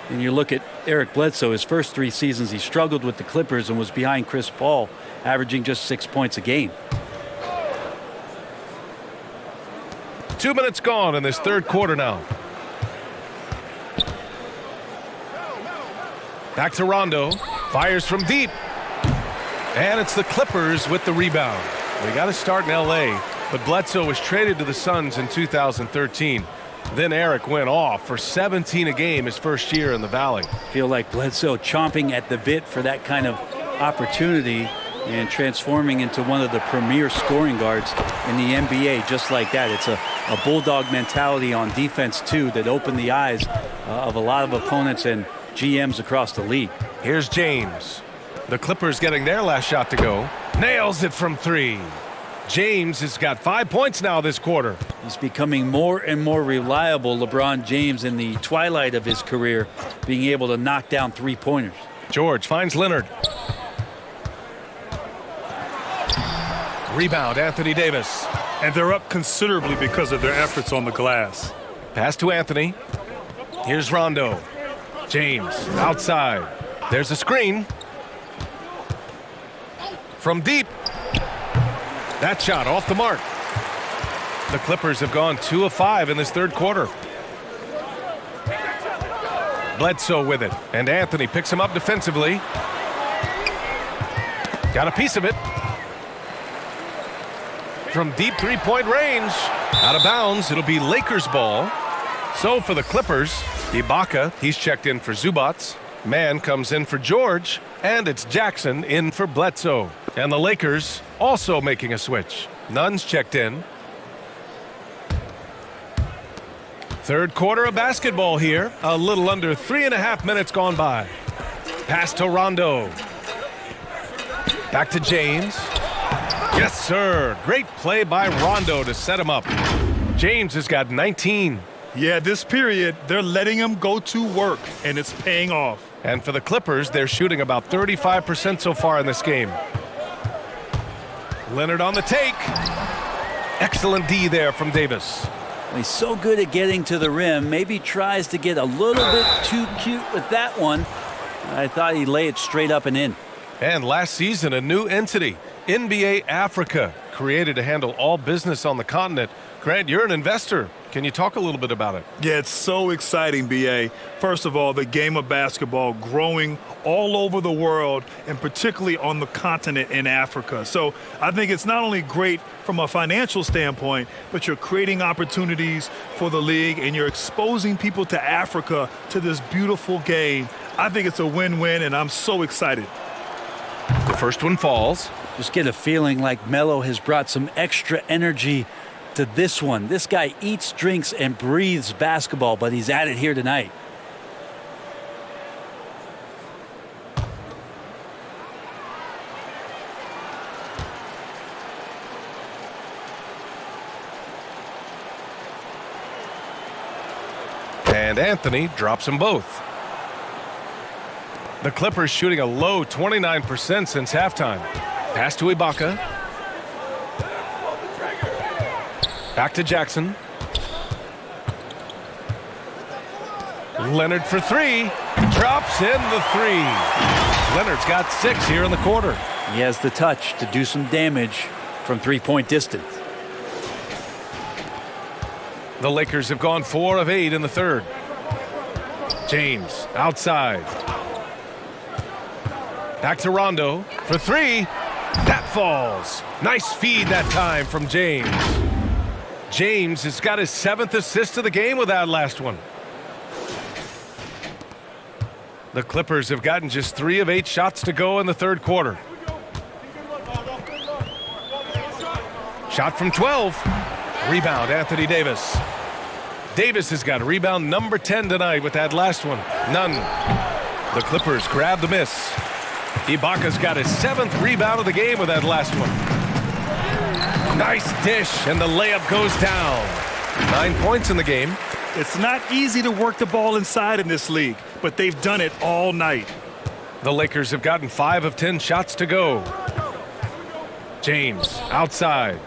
Speaker 3: And you look at Eric Bledsoe, his first 3 seasons, he struggled with the Clippers and was behind Chris Paul, averaging just 6 points a game.
Speaker 1: 2 minutes gone in this third quarter now. Back to Rondo. Fires from deep. And it's the Clippers with the rebound. They got to start in L.A., but Bledsoe was traded to the Suns in 2013. Then Eric went off for 17 a game his first year in the Valley.
Speaker 3: Feel like Bledsoe chomping at the bit for that kind of opportunity and transforming into one of the premier scoring guards in the NBA just like that. It's a bulldog mentality on defense, too, that opened the eyes of a lot of opponents and GMs across the league.
Speaker 1: Here's James. The Clippers getting their last shot to go. Nails it from 3. James has got 5 points now this quarter.
Speaker 3: He's becoming more and more reliable, LeBron James, in the twilight of his career, being able to knock down 3-pointers.
Speaker 1: George finds Leonard. Rebound, Anthony Davis.
Speaker 2: And they're up considerably because of their efforts on the glass.
Speaker 1: Pass to Anthony. Here's Rondo. James outside. There's a screen. From deep. That shot off the mark. The Clippers have gone 2 of 5 in this third quarter. Bledsoe with it, and Anthony picks him up defensively. Got a piece of it. From deep three-point range. Out of bounds, it'll be Lakers ball. So for the Clippers, Ibaka, he's checked in for Zubats. Mann comes in for George, and it's Jackson in for Bledsoe. And the Lakers also making a switch. Nunn's checked in. Third quarter of basketball here. A little under 3.5 minutes gone by. Pass to Rondo. Back to James. Yes, sir. Great play by Rondo to set him up. James has got 19.
Speaker 2: Yeah, this period, they're letting him go to work, and it's paying off.
Speaker 1: And for the Clippers, they're shooting about 35% so far in this game. Leonard on the take. Excellent D there from Davis.
Speaker 3: He's so good at getting to the rim. Maybe tries to get a little bit too cute with that one. I thought he'd lay it straight up and in.
Speaker 1: And last season, a new entity, NBA Africa, created to handle all business on the continent. Grant, you're an investor. Can you talk a little bit about it?
Speaker 2: Yeah, it's so exciting, B.A. First of all, the game of basketball growing all over the world, and particularly on the continent in Africa. So I think it's not only great from a financial standpoint, but you're creating opportunities for the league, and you're exposing people to Africa, to this beautiful game. I think it's a win-win, and I'm so excited.
Speaker 1: The first one falls.
Speaker 3: Just get a feeling like Melo has brought some extra energy to this one. This guy eats, drinks, and breathes basketball, but he's at it here tonight.
Speaker 1: And Anthony drops them both. The Clippers shooting a low 29% since halftime. Pass to Ibaka. Back to Jackson. Leonard for three. Drops in the three. Leonard's got 6 here in the quarter.
Speaker 3: He has the touch to do some damage from three-point distance.
Speaker 1: The Lakers have gone 4 of 8 in the third. James outside. Back to Rondo for three. That falls. Nice feed that time from James. James has got his 7th assist of the game with that last one. The Clippers have gotten just 3 of 8 shots to go in the third quarter. Shot from 12. Rebound, Anthony Davis. Davis has got rebound number 10 tonight with that last one. None. The Clippers grab the miss. Ibaka's got his 7th rebound of the game with that last one. Nice dish, and the layup goes down. 9 points in the game.
Speaker 2: It's not easy to work the ball inside in this league, but they've done it all night.
Speaker 1: The Lakers have gotten 5 of 10 shots to go. James outside.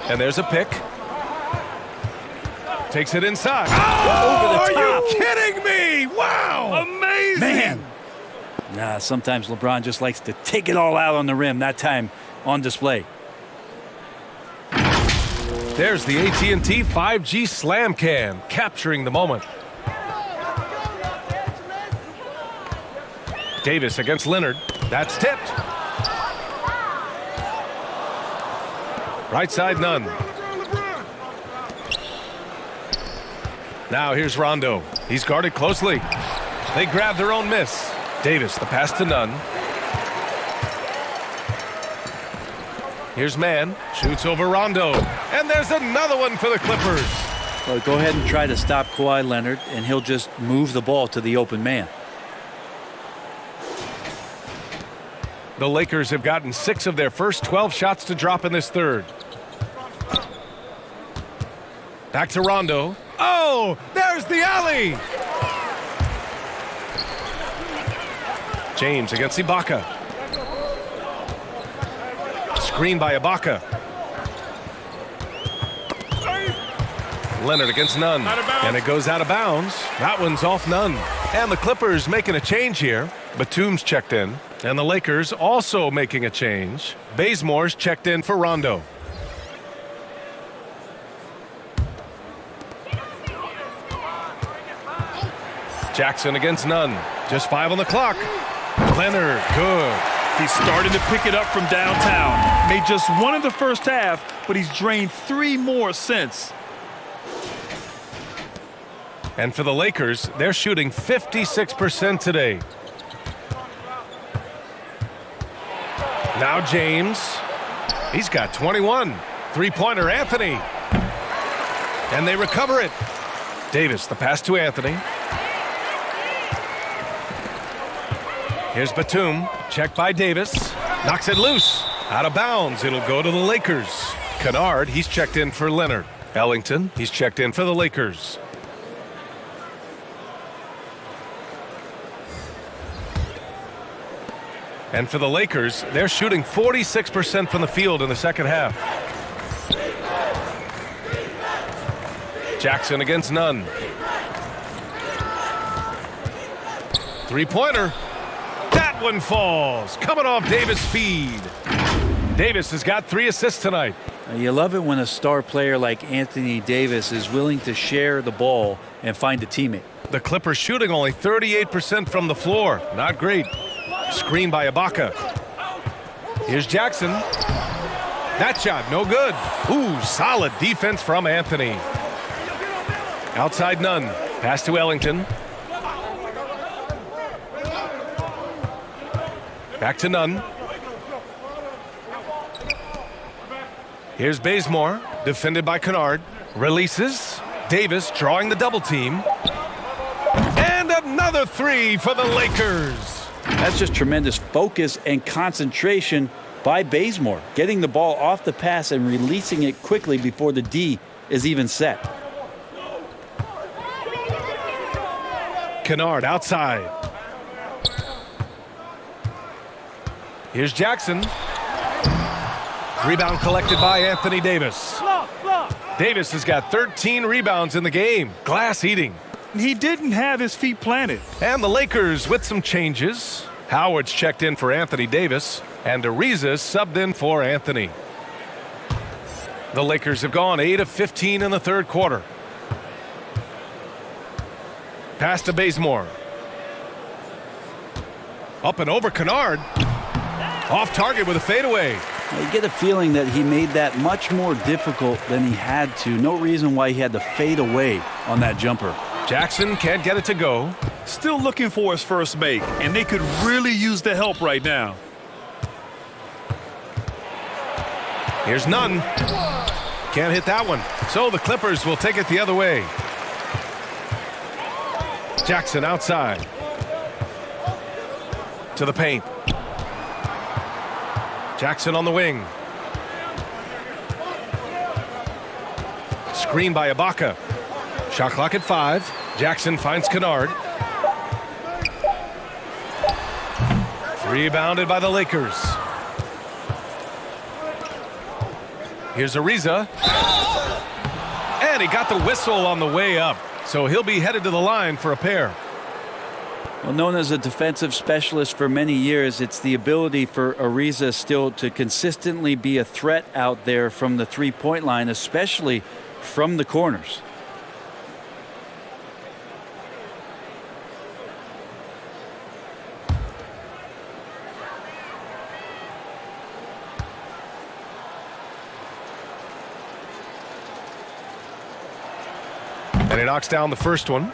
Speaker 1: And there's a pick. Takes it inside.
Speaker 3: Over the top.
Speaker 1: Are you kidding me? Wow.
Speaker 2: Amazing.
Speaker 3: Man. Nah, sometimes LeBron just likes to take it all out on the rim, that time on display.
Speaker 1: There's the AT&T 5G Slam Cam, capturing the moment. Davis against Leonard. That's tipped. Right side, none. Now here's Rondo. He's guarded closely. They grab their own miss. Davis, the pass to Nunn. Here's Mann. Shoots over Rondo. And there's another one for the Clippers.
Speaker 3: Well, go ahead and try to stop Kawhi Leonard, and he'll just move the ball to the open man.
Speaker 1: The Lakers have gotten 6 of their first 12 shots to drop in this third. Back to Rondo. Oh, there's the alley. James against Ibaka. Screen by Ibaka. Leonard against Nunn. And it goes out of bounds. That one's off Nunn. And the Clippers making a change here. Batum's checked in. And the Lakers also making a change. Bazemore's checked in for Rondo. Jackson against Nunn. Just 5 on the clock. Leonard, good.
Speaker 2: He's starting to pick it up from downtown. Made just 1 in the first half, but he's drained 3 more since.
Speaker 1: And for the Lakers, they're shooting 56% today. Now James. He's got 21. Three-pointer Anthony. And they recover it. Davis, the pass to Anthony. Here's Batum. Check by Davis. Knocks it loose. Out of bounds. It'll go to the Lakers. Kennard, he's checked in for Leonard. Ellington, he's checked in for the Lakers. And for the Lakers, they're shooting 46% from the field in the second half. Jackson against Nunn. Three-pointer. That one falls. Coming off Davis' feed. Davis has got 3 assists tonight.
Speaker 3: You love it when a star player like Anthony Davis is willing to share the ball and find a teammate.
Speaker 1: The Clippers shooting only 38% from the floor. Not great. Screen by Ibaka. Here's Jackson. That shot, no good. Ooh, solid defense from Anthony. Outside Nunn. Pass to Ellington. Back to Nunn. Here's Bazemore. Defended by Kennard. Releases. Davis drawing the double team. And another 3 for the Lakers.
Speaker 3: That's just tremendous focus and concentration by Bazemore, getting the ball off the pass and releasing it quickly before the D is even set.
Speaker 1: Kennard outside. Here's Jackson. Rebound collected by Anthony Davis. Davis has got 13 rebounds in the game. Glass eating.
Speaker 2: He didn't have his feet planted.
Speaker 1: And the Lakers with some changes. Howard's checked in for Anthony Davis, and Ariza subbed in for Anthony. The Lakers have gone 8 of 15 in the third quarter. Pass to Bazemore. Up and over Kennard. Off target with a fadeaway.
Speaker 3: You get a feeling that he made that much more difficult than he had to. No reason why he had to fade away on that jumper.
Speaker 1: Jackson can't get it to go.
Speaker 2: Still looking for his first make, and they could really use the help right now.
Speaker 1: Here's Nunn. Can't hit that one. So the Clippers will take it the other way. Jackson outside. To the paint. Jackson on the wing. Screen by Ibaka. Shot clock at 5. Jackson finds Kennard. Rebounded by the Lakers. Here's Ariza. And he got the whistle on the way up. So he'll be headed to the line for a pair.
Speaker 3: Well, known as a defensive specialist for many years, it's the ability for Ariza still to consistently be a threat out there from the three-point line, especially from the corners.
Speaker 1: And he knocks down the first one.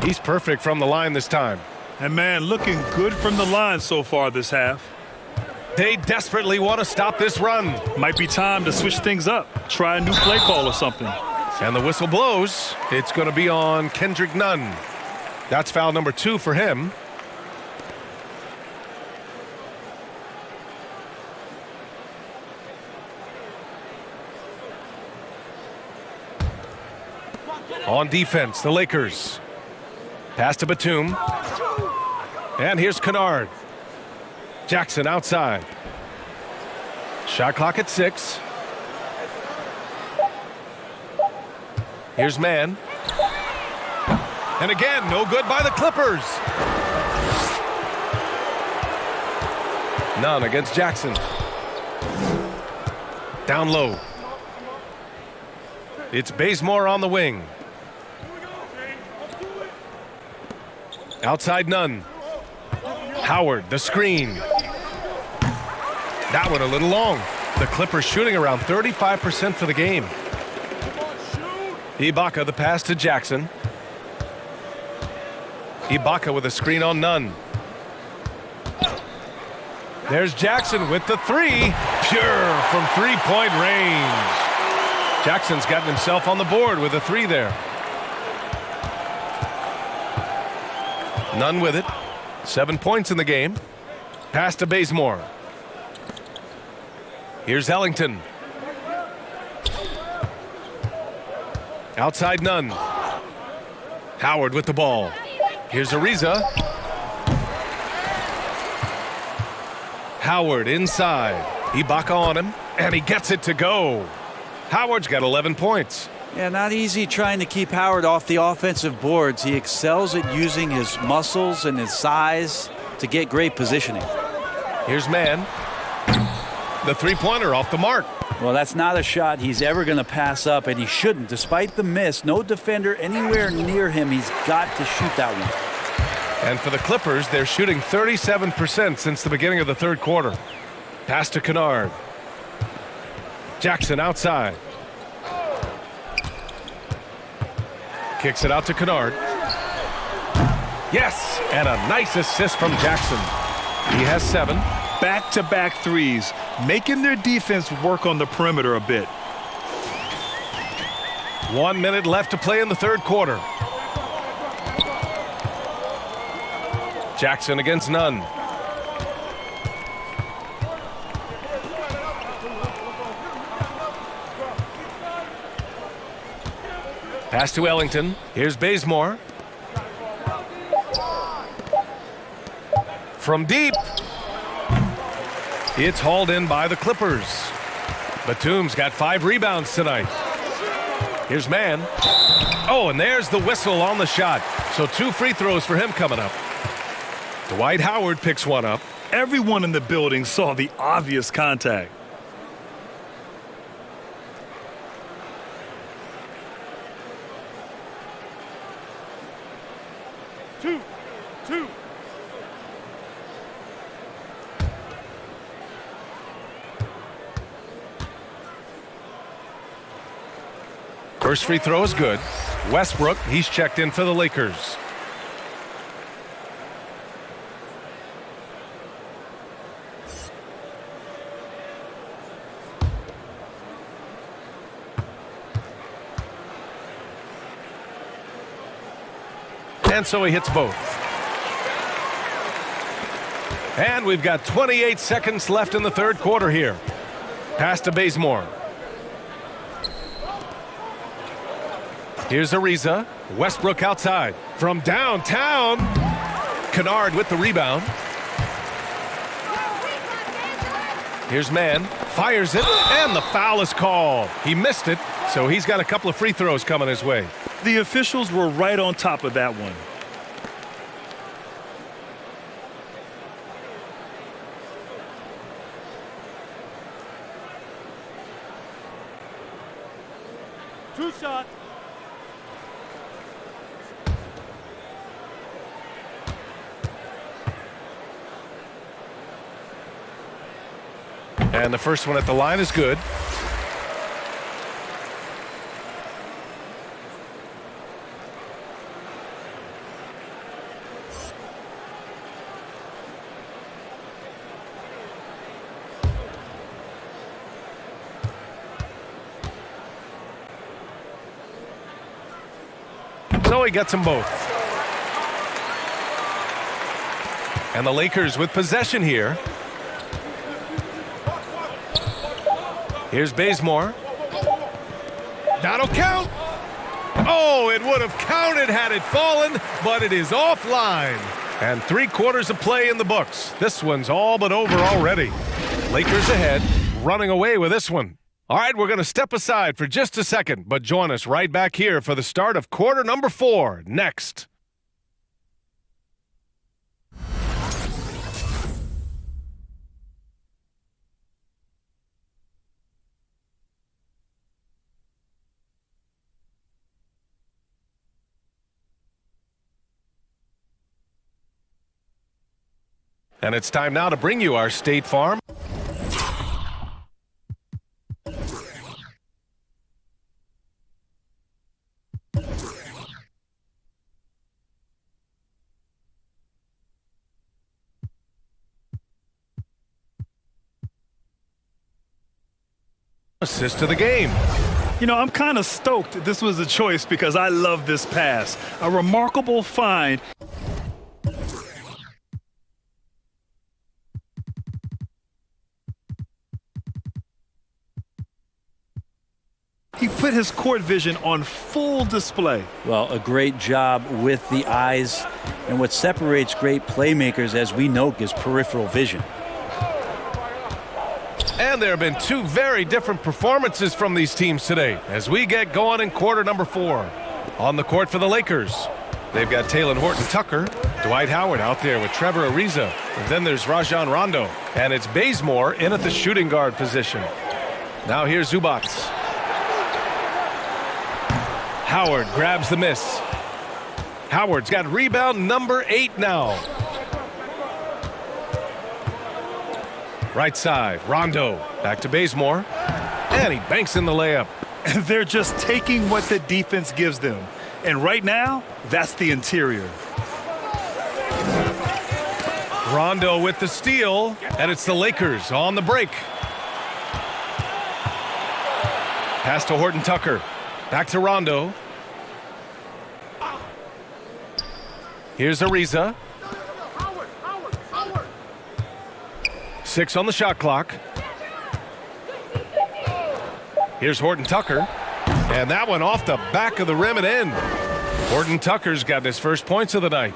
Speaker 1: He's perfect from the line this time.
Speaker 2: And man, looking good from the line so far this half.
Speaker 1: They desperately want to stop this run.
Speaker 2: Might be time to switch things up. Try a new play call or something.
Speaker 1: And the whistle blows. It's going to be on Kendrick Nunn. That's foul number 2 for him. On defense, the Lakers. Pass to Batum. And here's Kennard. Jackson outside. Shot clock at 6. Here's Mann. And again, no good by the Clippers. None against Jackson. Down low. It's Bazemore on the wing. Outside Nunn. Howard, the screen. That one a little long. The Clippers shooting around 35% for the game. Ibaka the pass to Jackson. Ibaka with a screen on Nunn. There's Jackson with the 3. Pure from three-point range. Jackson's gotten himself on the board with a 3 there. Nunn with it. 7 points in the game. Pass to Bazemore. Here's Ellington. Outside Nunn. Howard with the ball. Here's Ariza. Howard inside. Ibaka on him, and he gets it to go. Howard's got 11 points.
Speaker 3: Yeah, not easy trying to keep Howard off the offensive boards. He excels at using his muscles and his size to get great positioning.
Speaker 1: Here's Mann. The three-pointer off the mark.
Speaker 3: Well, that's not a shot he's ever going to pass up, and he shouldn't. Despite the miss, no defender anywhere near him. He's got to shoot that one.
Speaker 1: And for the Clippers, they're shooting 37% since the beginning of the third quarter. Pass to Kennard. Jackson outside. Kicks it out to Kennard. Yes, and a nice assist from Jackson. He has 7.
Speaker 2: Back-to-back threes, making their defense work on the perimeter a bit.
Speaker 1: 1 minute left to play in the third quarter. Jackson against Nunn. Pass to Ellington. Here's Bazemore. From deep. It's hauled in by the Clippers. Batum's got 5 rebounds tonight. Here's Mann. Oh, and there's the whistle on the shot. So 2 free throws for him coming up. Dwight Howard picks one up.
Speaker 2: Everyone in the building saw the obvious contact. Two.
Speaker 1: First free throw is good. Westbrook, he's checked in for the Lakers. And so he hits both. And we've got 28 seconds left in the third quarter here. Pass to Bazemore. Here's Ariza. Westbrook outside. From downtown. Kennard with the rebound. Here's Mann. Fires it. And the foul is called. He missed it, so he's got a couple of free throws coming his way.
Speaker 2: The officials were right on top of that one.
Speaker 6: Two shots.
Speaker 1: And the first one at the line is good. So he gets them both. And the Lakers with possession here. Here's Bazemore. That'll count. Oh, it would have counted had it fallen, but it is offline. And 3/4 of play in the books. This one's all but over already. Lakers ahead, running away with this one. All right, we're going to step aside for just a second, but join us right back here for the start of quarter number 4 next. And it's time now to bring you our State Farm assist to the game.
Speaker 2: You know, I'm kind of stoked this was a choice because I love this pass. A remarkable find. He put his court vision on full display.
Speaker 3: Well, a great job with the eyes. And what separates great playmakers, as we know, is peripheral vision.
Speaker 1: And there have been 2 very different performances from these teams today as we get going in quarter number 4. On the court for the Lakers, they've got Talen Horton-Tucker, Dwight Howard out there with Trevor Ariza. And then there's Rajon Rondo. And it's Bazemore in at the shooting guard position. Now here's Zubac. Howard grabs the miss. Howard's got rebound number 8 now. Right side, Rondo. Back to Bazemore. And he banks in the layup.
Speaker 2: They're just taking what the defense gives them. And right now, that's the interior.
Speaker 1: Rondo with the steal. And it's the Lakers on the break. Pass to Horton-Tucker. Back to Rondo. Here's Ariza. 6 on the shot clock. Here's Horton-Tucker. And that one off the back of the rim and in. Horton-Tucker's got his first points of the night.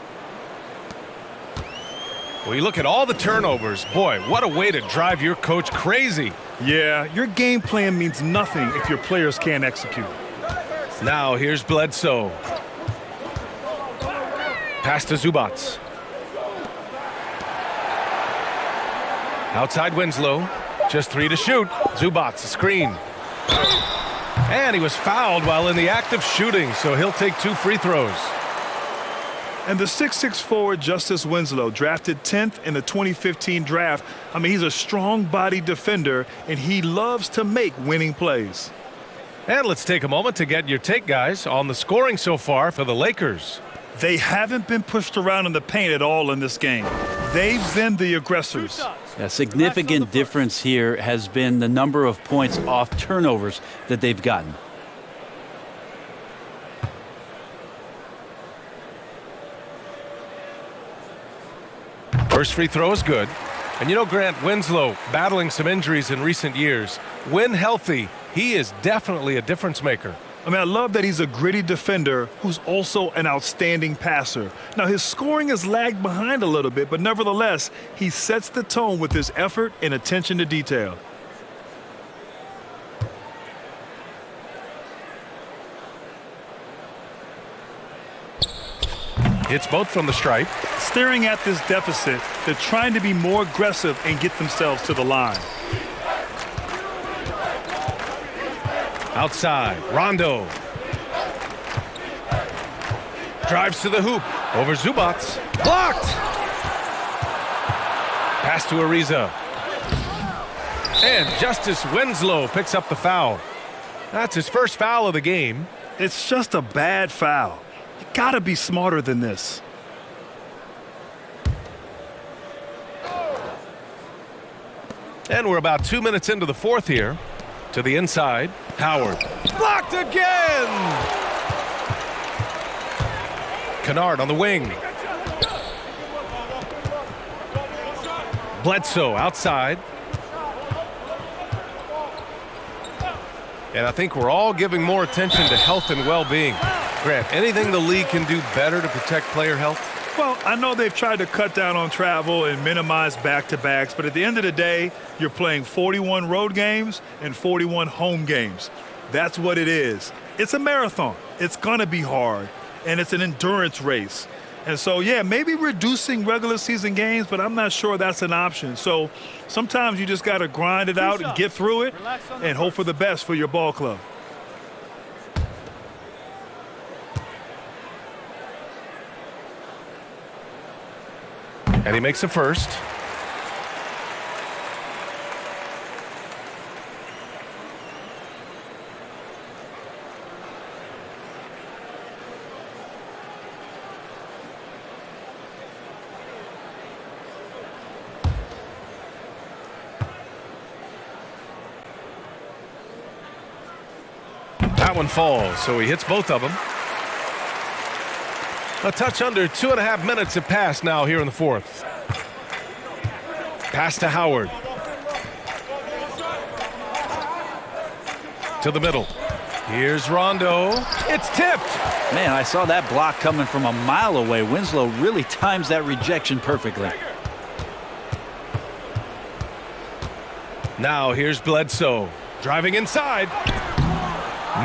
Speaker 1: Well, you look at all the turnovers. Boy, what a way to drive your coach crazy.
Speaker 2: Yeah, your game plan means nothing if your players can't execute.
Speaker 1: Now here's Bledsoe. Pass to Zubac. Outside Winslow. Just 3 to shoot. Zubac, a screen. And he was fouled while in the act of shooting, so he'll take 2 free throws.
Speaker 2: And the 6'6" forward Justice Winslow, drafted 10th in the 2015 draft. I mean, he's a strong-bodied defender, and he loves to make winning plays.
Speaker 1: And let's take a moment to get your take, guys, on the scoring so far for the Lakers.
Speaker 2: They haven't been pushed around in the paint at all in this game. They've been the aggressors.
Speaker 3: A significant difference here has been the number of points off turnovers that they've gotten.
Speaker 1: First free throw is good. And you know, Grant, Winslow battling some injuries in recent years. When healthy, he is definitely a difference maker.
Speaker 2: I mean, I love that he's a gritty defender who's also an outstanding passer. Now, his scoring has lagged behind a little bit, but nevertheless, he sets the tone with his effort and attention to detail.
Speaker 1: Hits both from the stripe.
Speaker 2: Staring at this deficit, they're trying to be more aggressive and get themselves to the line.
Speaker 1: Outside, Rondo. Drives to the hoop. Over Zubac. Blocked! Pass to Ariza. And Justice Winslow picks up the foul. That's his first foul of the game.
Speaker 2: It's just a bad foul. You gotta be smarter than this.
Speaker 1: And we're about 2 minutes into the fourth here. To the inside, Howard. Blocked again! Kennard on the wing. Bledsoe outside. And I think we're all giving more attention to health and well-being. Grant, anything the league can do better to protect player health?
Speaker 2: Well, I know they've tried to cut down on travel and minimize back-to-backs, but at the end of the day, you're playing 41 road games and 41 home games. That's what it is. It's a marathon. It's going to be hard, and it's an endurance race. And so, yeah, maybe reducing regular season games, but I'm not sure that's an option. So sometimes you just got to grind it out and get through it and hope for the best for your ball club.
Speaker 1: And he makes a first. That one falls, so he hits both of them. A touch under 2.5 minutes have passed now here in the fourth. Pass to Howard. To the middle. Here's Rondo. It's tipped.
Speaker 3: Man, I saw that block coming from a mile away. Winslow really times that rejection perfectly.
Speaker 1: Now here's Bledsoe. Driving inside.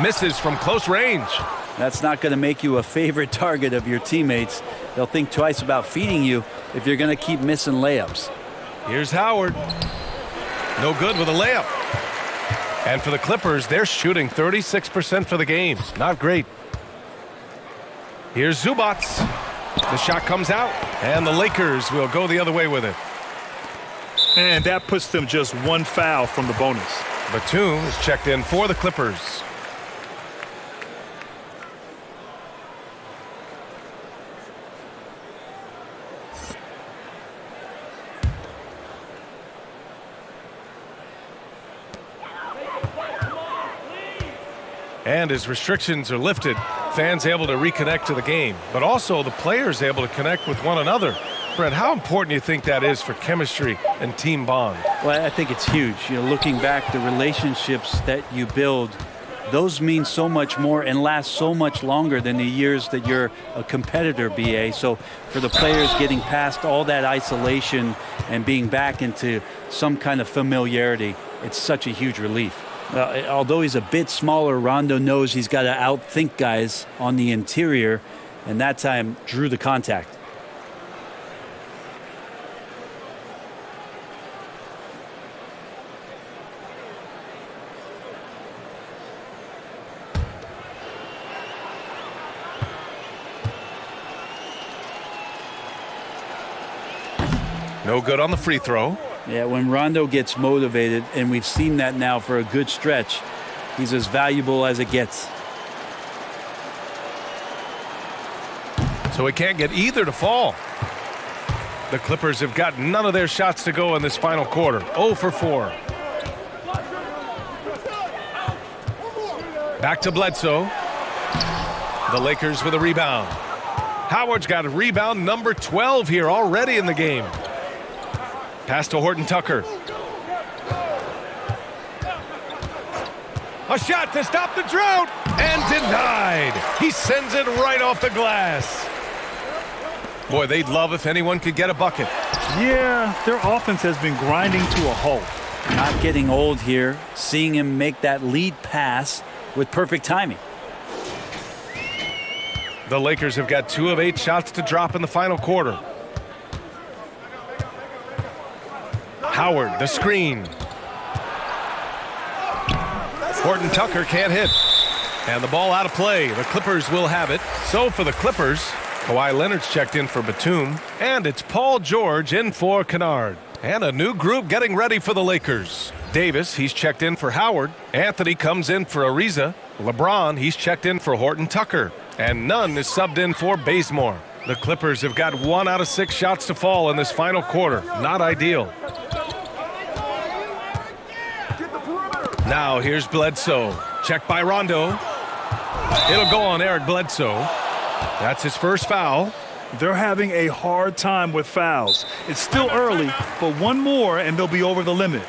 Speaker 1: Misses from close range.
Speaker 3: That's not going to make you a favorite target of your teammates. They'll think twice about feeding you if you're going to keep missing layups.
Speaker 1: Here's Howard. No good with a layup. And for the Clippers, they're shooting 36% for the game. Not great. Here's Zubac. The shot comes out, and the Lakers will go the other way with it.
Speaker 2: And that puts them just one foul from the bonus.
Speaker 1: Batum is checked in for the Clippers. And as restrictions are lifted, fans able to reconnect to the game, but also the players able to connect with one another. Brent, how important do you think that is for chemistry and team bond?
Speaker 3: Well, I think it's huge. You know, looking back, the relationships that you build, those mean so much more and last so much longer than the years that you're a competitor, BA. So for the players getting past all that isolation and being back into some kind of familiarity, it's such a huge relief. Although he's a bit smaller, Rondo knows he's got to outthink guys on the interior, and that time drew the contact.
Speaker 1: No good on the free throw.
Speaker 3: Yeah, when Rondo gets motivated, and we've seen that now for a good stretch, he's as valuable as it gets.
Speaker 1: So he can't get either to fall. The Clippers have got none of their shots to go in this final quarter. 0 for 4. Back to Bledsoe. The Lakers with a rebound. Howard's got a rebound number 12 here already in the game. Pass to Horton Tucker. A shot to stop the drought, and denied. He sends it right off the glass. Boy, they'd love if anyone could get a bucket.
Speaker 2: Yeah, their offense has been grinding to a halt.
Speaker 3: Not getting old here, seeing him make that lead pass with perfect timing.
Speaker 1: The Lakers have got 2 of 8 shots to drop in the final quarter. Howard, the screen. Horton Tucker can't hit. And the ball out of play. The Clippers will have it. So for the Clippers, Kawhi Leonard's checked in for Batum. And it's Paul George in for Kennard. And a new group getting ready for the Lakers. Davis, he's checked in for Howard. Anthony comes in for Ariza. LeBron, he's checked in for Horton Tucker. And none is subbed in for Bazemore. The Clippers have got 1 out of 6 shots to fall in this final quarter. Not ideal. Now here's Bledsoe. Checked by Rondo. It'll go on Eric Bledsoe. That's his first foul.
Speaker 2: They're having a hard time with fouls. It's still early, but one more and they'll be over the limit.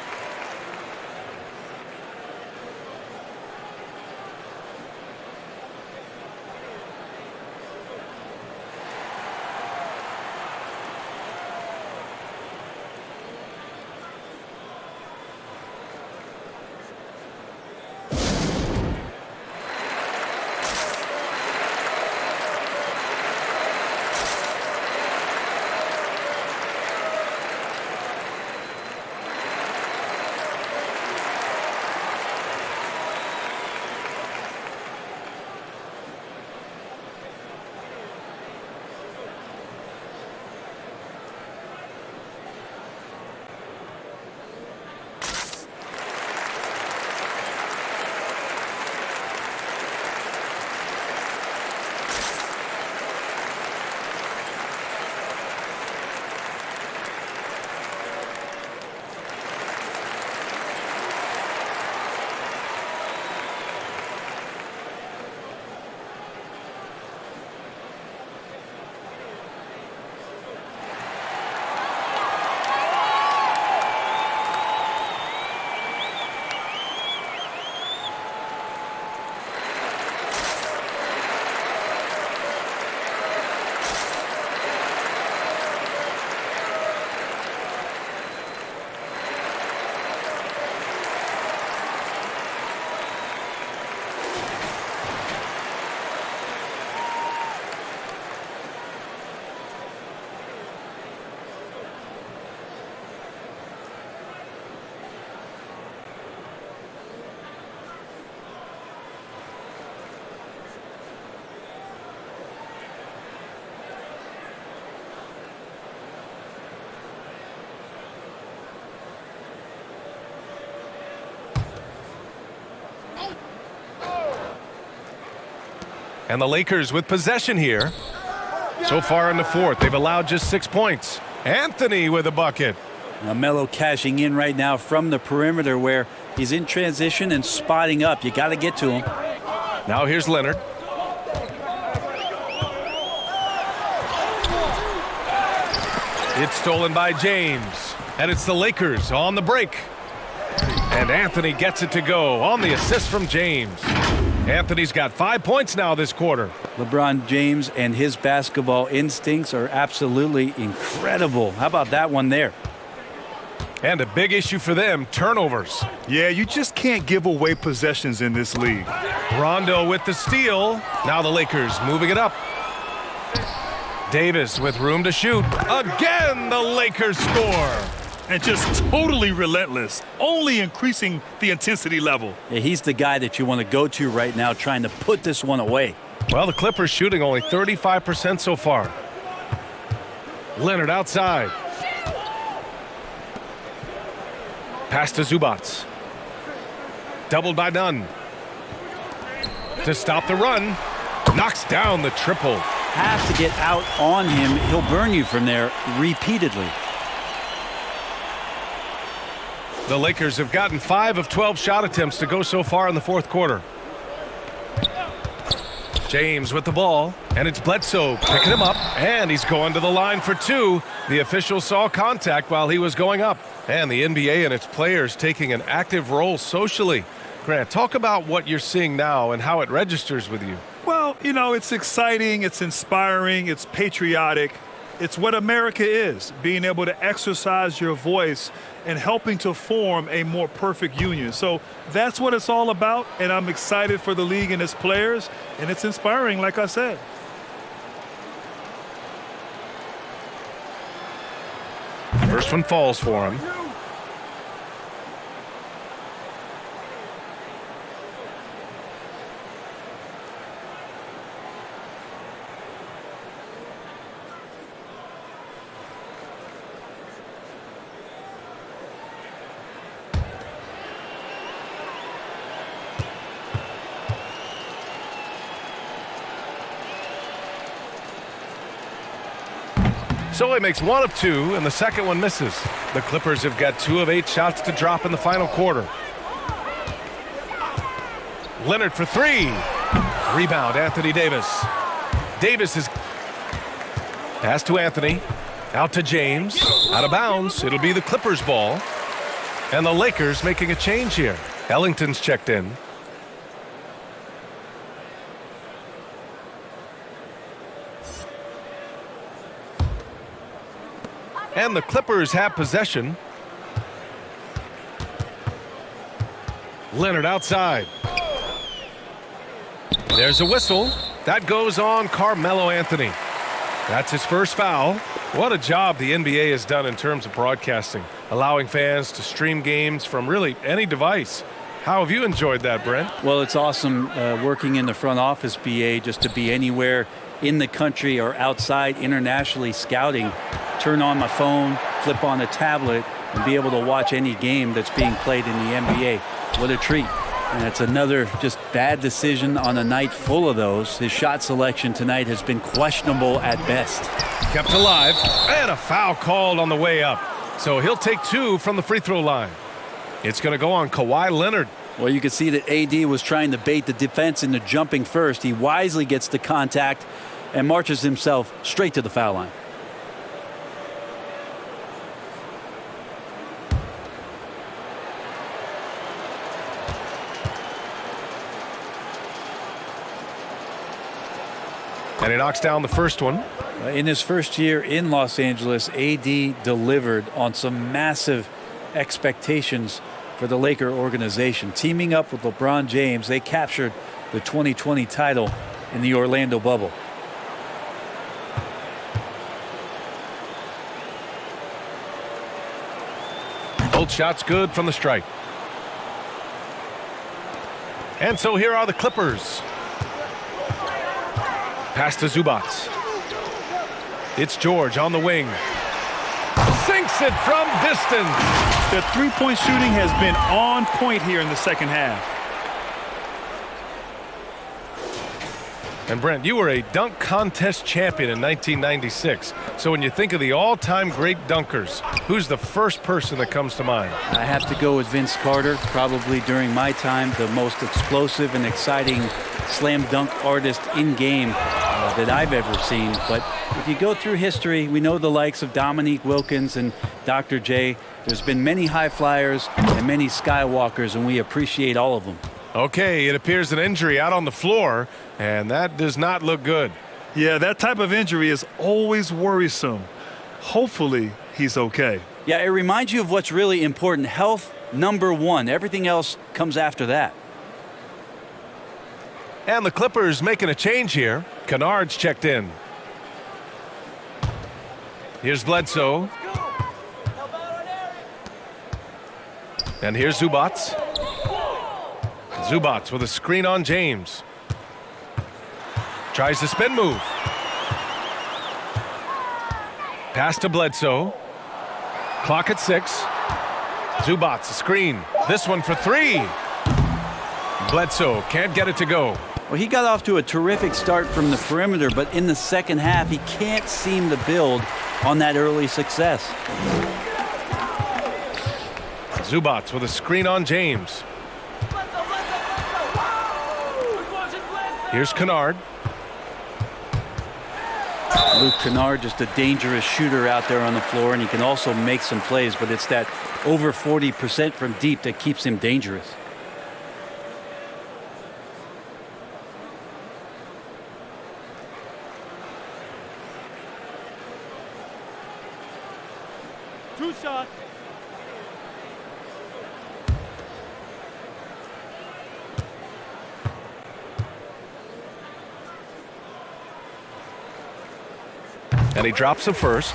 Speaker 1: And the Lakers with possession here. So far in the fourth, they've allowed just 6 points. Anthony with a bucket.
Speaker 3: Now Melo cashing in right now from the perimeter where he's in transition and spotting up. You got to get to him.
Speaker 1: Now here's Leonard. It's stolen by James. And it's the Lakers on the break. And Anthony gets it to go on the assist from James. Anthony's got 5 points now this quarter.
Speaker 3: LeBron James and his basketball instincts are absolutely incredible. How about that one there?
Speaker 1: And a big issue for them, turnovers.
Speaker 2: Yeah, you just can't give away possessions in this league.
Speaker 1: Rondo with the steal. Now the Lakers moving it up. Davis with room to shoot. Again, the Lakers score.
Speaker 2: And just totally relentless, only increasing the intensity level.
Speaker 3: Yeah, he's the guy that you want to go to right now trying to put this one away.
Speaker 1: Well, the Clippers shooting only 35% so far. Leonard outside. Pass to Zubats. Doubled by Nunn. To stop the run. Knocks down the triple.
Speaker 3: Have to get out on him. He'll burn you from there repeatedly.
Speaker 1: The Lakers have gotten 5 of 12 shot attempts to go so far in the fourth quarter. James with the ball, and it's Bledsoe picking him up, and he's going to the line for 2. The official saw contact while he was going up. And the NBA and its players taking an active role socially. Grant, talk about what you're seeing now and how it registers with you.
Speaker 2: Well, you know, it's exciting, it's inspiring, it's patriotic. It's what America is, being able to exercise your voice and helping to form a more perfect union. So that's what it's all about, and I'm excited for the league and its players, and it's inspiring, like I said.
Speaker 1: First one falls for him. So he makes 1 of 2, and the second one misses. The Clippers have got 2 of 8 shots to drop in the final quarter. Leonard for 3. Rebound, Anthony Davis. Davis is pass to Anthony. Out to James. Out of bounds. It'll be the Clippers ball. And the Lakers making a change here. Ellington's checked in. And the Clippers have possession. Leonard outside. There's a whistle. That goes on Carmelo Anthony. That's his first foul. What a job the NBA has done in terms of broadcasting, allowing fans to stream games from really any device. How have you enjoyed that, Brent?
Speaker 3: Well, it's awesome working in the front office, BA, just to be anywhere in the country or outside internationally scouting. Turn on my phone, flip on a tablet, and be able to watch any game that's being played in the NBA. What a treat. And it's another just bad decision on a night full of those. His shot selection tonight has been questionable at best.
Speaker 1: Kept alive, and a foul called on the way up. So he'll take 2 from the free throw line. It's going to go on Kawhi Leonard.
Speaker 3: Well, you can see that AD was trying to bait the defense into jumping first. He wisely gets the contact and marches himself straight to the foul line.
Speaker 1: And he knocks down the first one.
Speaker 3: In his first year in Los Angeles, AD delivered on some massive expectations for the Laker organization. Teaming up with LeBron James, they captured the 2020 title in the Orlando bubble.
Speaker 1: Both shots good from the stripe. And so here are the Clippers. Pass to Zubac. It's George on the wing. Sinks it from distance.
Speaker 2: The three-point shooting has been on point here in the second half.
Speaker 1: And Brent, you were a dunk contest champion in 1996. So when you think of the all-time great dunkers, who's the first person that comes to mind?
Speaker 3: I have to go with Vince Carter. Probably during my time, the most explosive and exciting slam dunk artist in game that I've ever seen. But if you go through history, we know the likes of Dominique Wilkins and Dr. J. There's been many high flyers and many skywalkers, and we appreciate all of them.
Speaker 1: Okay, it appears an injury out on the floor, and that does not look good.
Speaker 2: Yeah, that type of injury is always worrisome. Hopefully, he's okay.
Speaker 3: Yeah, it reminds you of what's really important. Health, number one. Everything else comes after that.
Speaker 1: And the Clippers making a change here. Kennard's checked in. Here's Bledsoe. And here's Zubac. Zubac with a screen on James. Tries the spin move. Pass to Bledsoe. Clock at 6. Zubac, a screen. This one for 3. Bledsoe can't get it to go.
Speaker 3: Well, he got off to a terrific start from the perimeter, but in the second half, he can't seem to build on that early success.
Speaker 1: Zubac with a screen on James. Here's Kennard.
Speaker 3: Luke Kennard, just a dangerous shooter out there on the floor, and he can also make some plays, but it's that over 40% from deep that keeps him dangerous.
Speaker 6: Two shot.
Speaker 1: And he drops the first.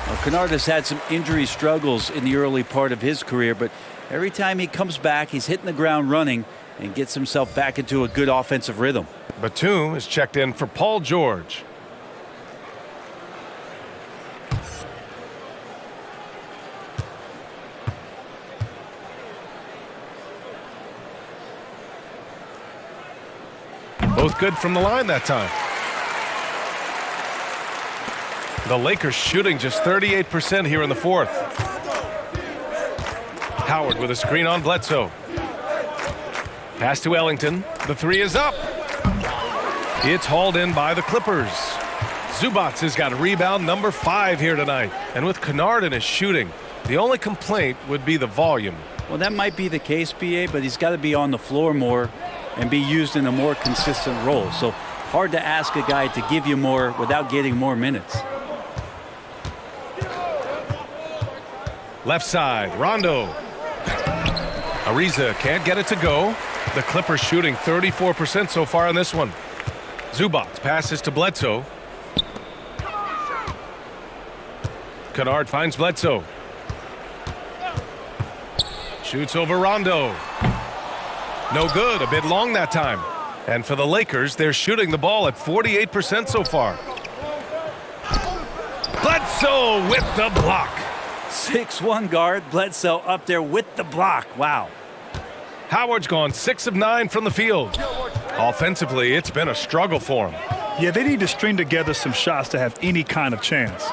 Speaker 3: Well, Kennard has had some injury struggles in the early part of his career, but every time he comes back, he's hitting the ground running and gets himself back into a good offensive rhythm.
Speaker 1: Batum is checked in for Paul George. Both good from the line that time. The Lakers shooting just 38% here in the fourth. Howard with a screen on Bledsoe. Pass to Ellington. The 3 is up. It's hauled in by the Clippers. Zubac has got rebound number 5 here tonight. And with Kennard in his shooting, the only complaint would be the volume.
Speaker 3: Well, that might be the case, BA, but he's got to be on the floor more and be used in a more consistent role. So hard to ask a guy to give you more without getting more minutes.
Speaker 1: Left side, Rondo. Ariza can't get it to go. The Clippers shooting 34% so far in this one. Zubac passes to Bledsoe. Kennard finds Bledsoe. Shoots over Rondo. No good, a bit long that time. And for the Lakers, they're shooting the ball at 48% so far. Bledsoe with the block.
Speaker 3: 6'1" guard, Bledsoe up there with the block. Wow.
Speaker 1: Howard's gone 6 of 9 from the field. Offensively, it's been a struggle for him.
Speaker 2: Yeah, they need to string together some shots to have any kind of chance.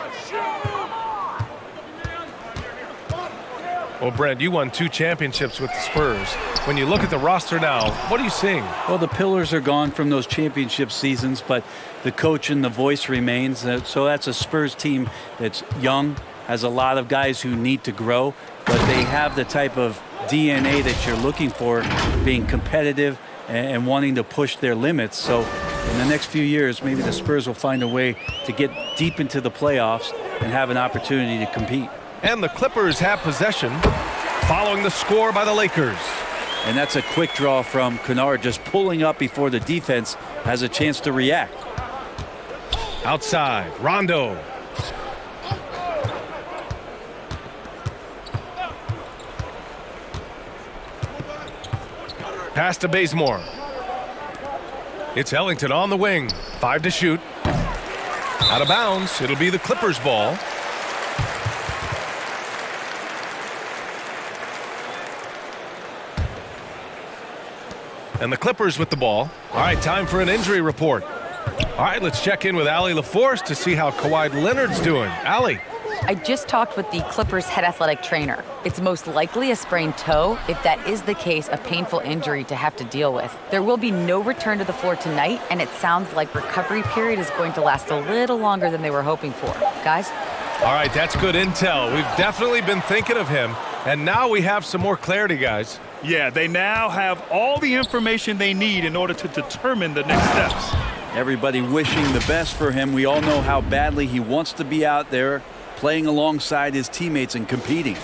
Speaker 1: Well, Brent, you won 2 championships with the Spurs. When you look at the roster now, what are you seeing?
Speaker 3: Well, the pillars are gone from those championship seasons, but the coach and the voice remains. So that's a Spurs team that's young, has a lot of guys who need to grow, but they have the type of DNA that you're looking for, being competitive and wanting to push their limits. So in the next few years, maybe the Spurs will find a way to get deep into the playoffs and have an opportunity to compete.
Speaker 1: And the Clippers have possession following the score by the Lakers.
Speaker 3: And that's a quick draw from Kennard, just pulling up before the defense has a chance to react.
Speaker 1: Outside, Rondo. Pass to Bazemore. It's Ellington on the wing. 5 to shoot. Out of bounds. It'll be the Clippers' ball. And the Clippers with the ball. All right, time for an injury report. All right, let's check in with Allie LaForce to see how Kawhi Leonard's doing. Allie.
Speaker 7: I just talked with the Clippers' head athletic trainer. It's most likely a sprained toe. If that is the case, a painful injury to have to deal with. There will be no return to the floor tonight, and it sounds like recovery period is going to last a little longer than they were hoping for. Guys?
Speaker 1: All right, that's good intel. We've definitely been thinking of him, and now we have some more clarity, guys.
Speaker 2: Yeah, they now have all the information they need in order to determine the next steps.
Speaker 3: Everybody wishing the best for him. We all know how badly he wants to be out there, playing alongside his teammates and competing.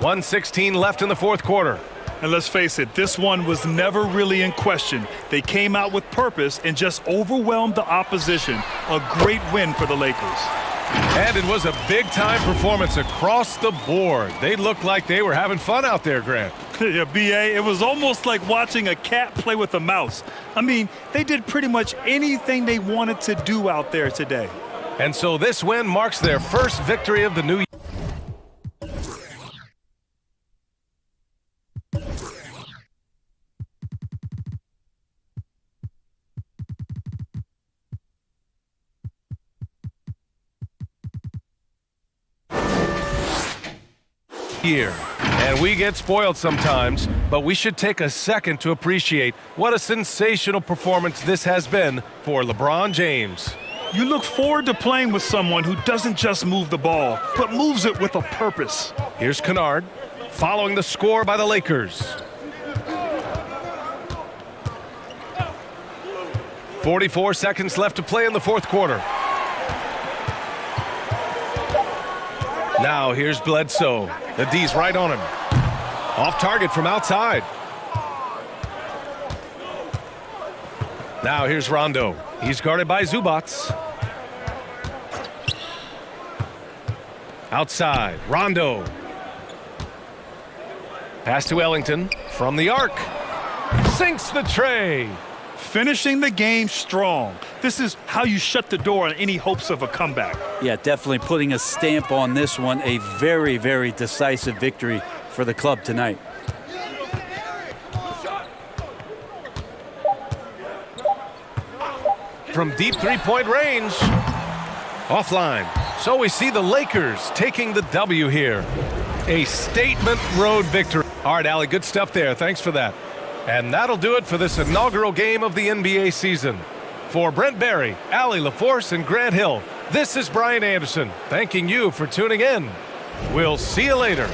Speaker 1: 1:16 left in the fourth quarter.
Speaker 2: And let's face it, this one was never really in question. They came out with purpose and just overwhelmed the opposition. A great win for the Lakers.
Speaker 1: And it was a big-time performance across the board. They looked like they were having fun out there, Grant.
Speaker 2: Yeah, B.A., it was almost like watching a cat play with a mouse. I mean, they did pretty much anything they wanted to do out there today.
Speaker 1: And so this win marks their first victory of the new year. And we get spoiled sometimes, but we should take a second to appreciate what a sensational performance this has been for LeBron James.
Speaker 2: You look forward to playing with someone who doesn't just move the ball, but moves it with a purpose.
Speaker 1: Here's Kennard, following the score by the Lakers. 44 seconds left to play in the fourth quarter. Now here's Bledsoe. The D's right on him. Off target from outside. Now here's Rondo. He's guarded by Zubac. Outside, Rondo. Pass to Ellington from the arc. Sinks the tray.
Speaker 2: Finishing the game strong. This is how you shut the door on any hopes of a comeback.
Speaker 3: Yeah, definitely putting a stamp on this one. A very, very decisive victory for the club tonight.
Speaker 1: From deep three-point range. Offline. So we see the Lakers taking the W here. A statement road victory. All right, Allie, good stuff there. Thanks for that. And that'll do it for this inaugural game of the NBA season. For Brent Barry, Allie LaForce, and Grant Hill, this is Brian Anderson, thanking you for tuning in. We'll see you later.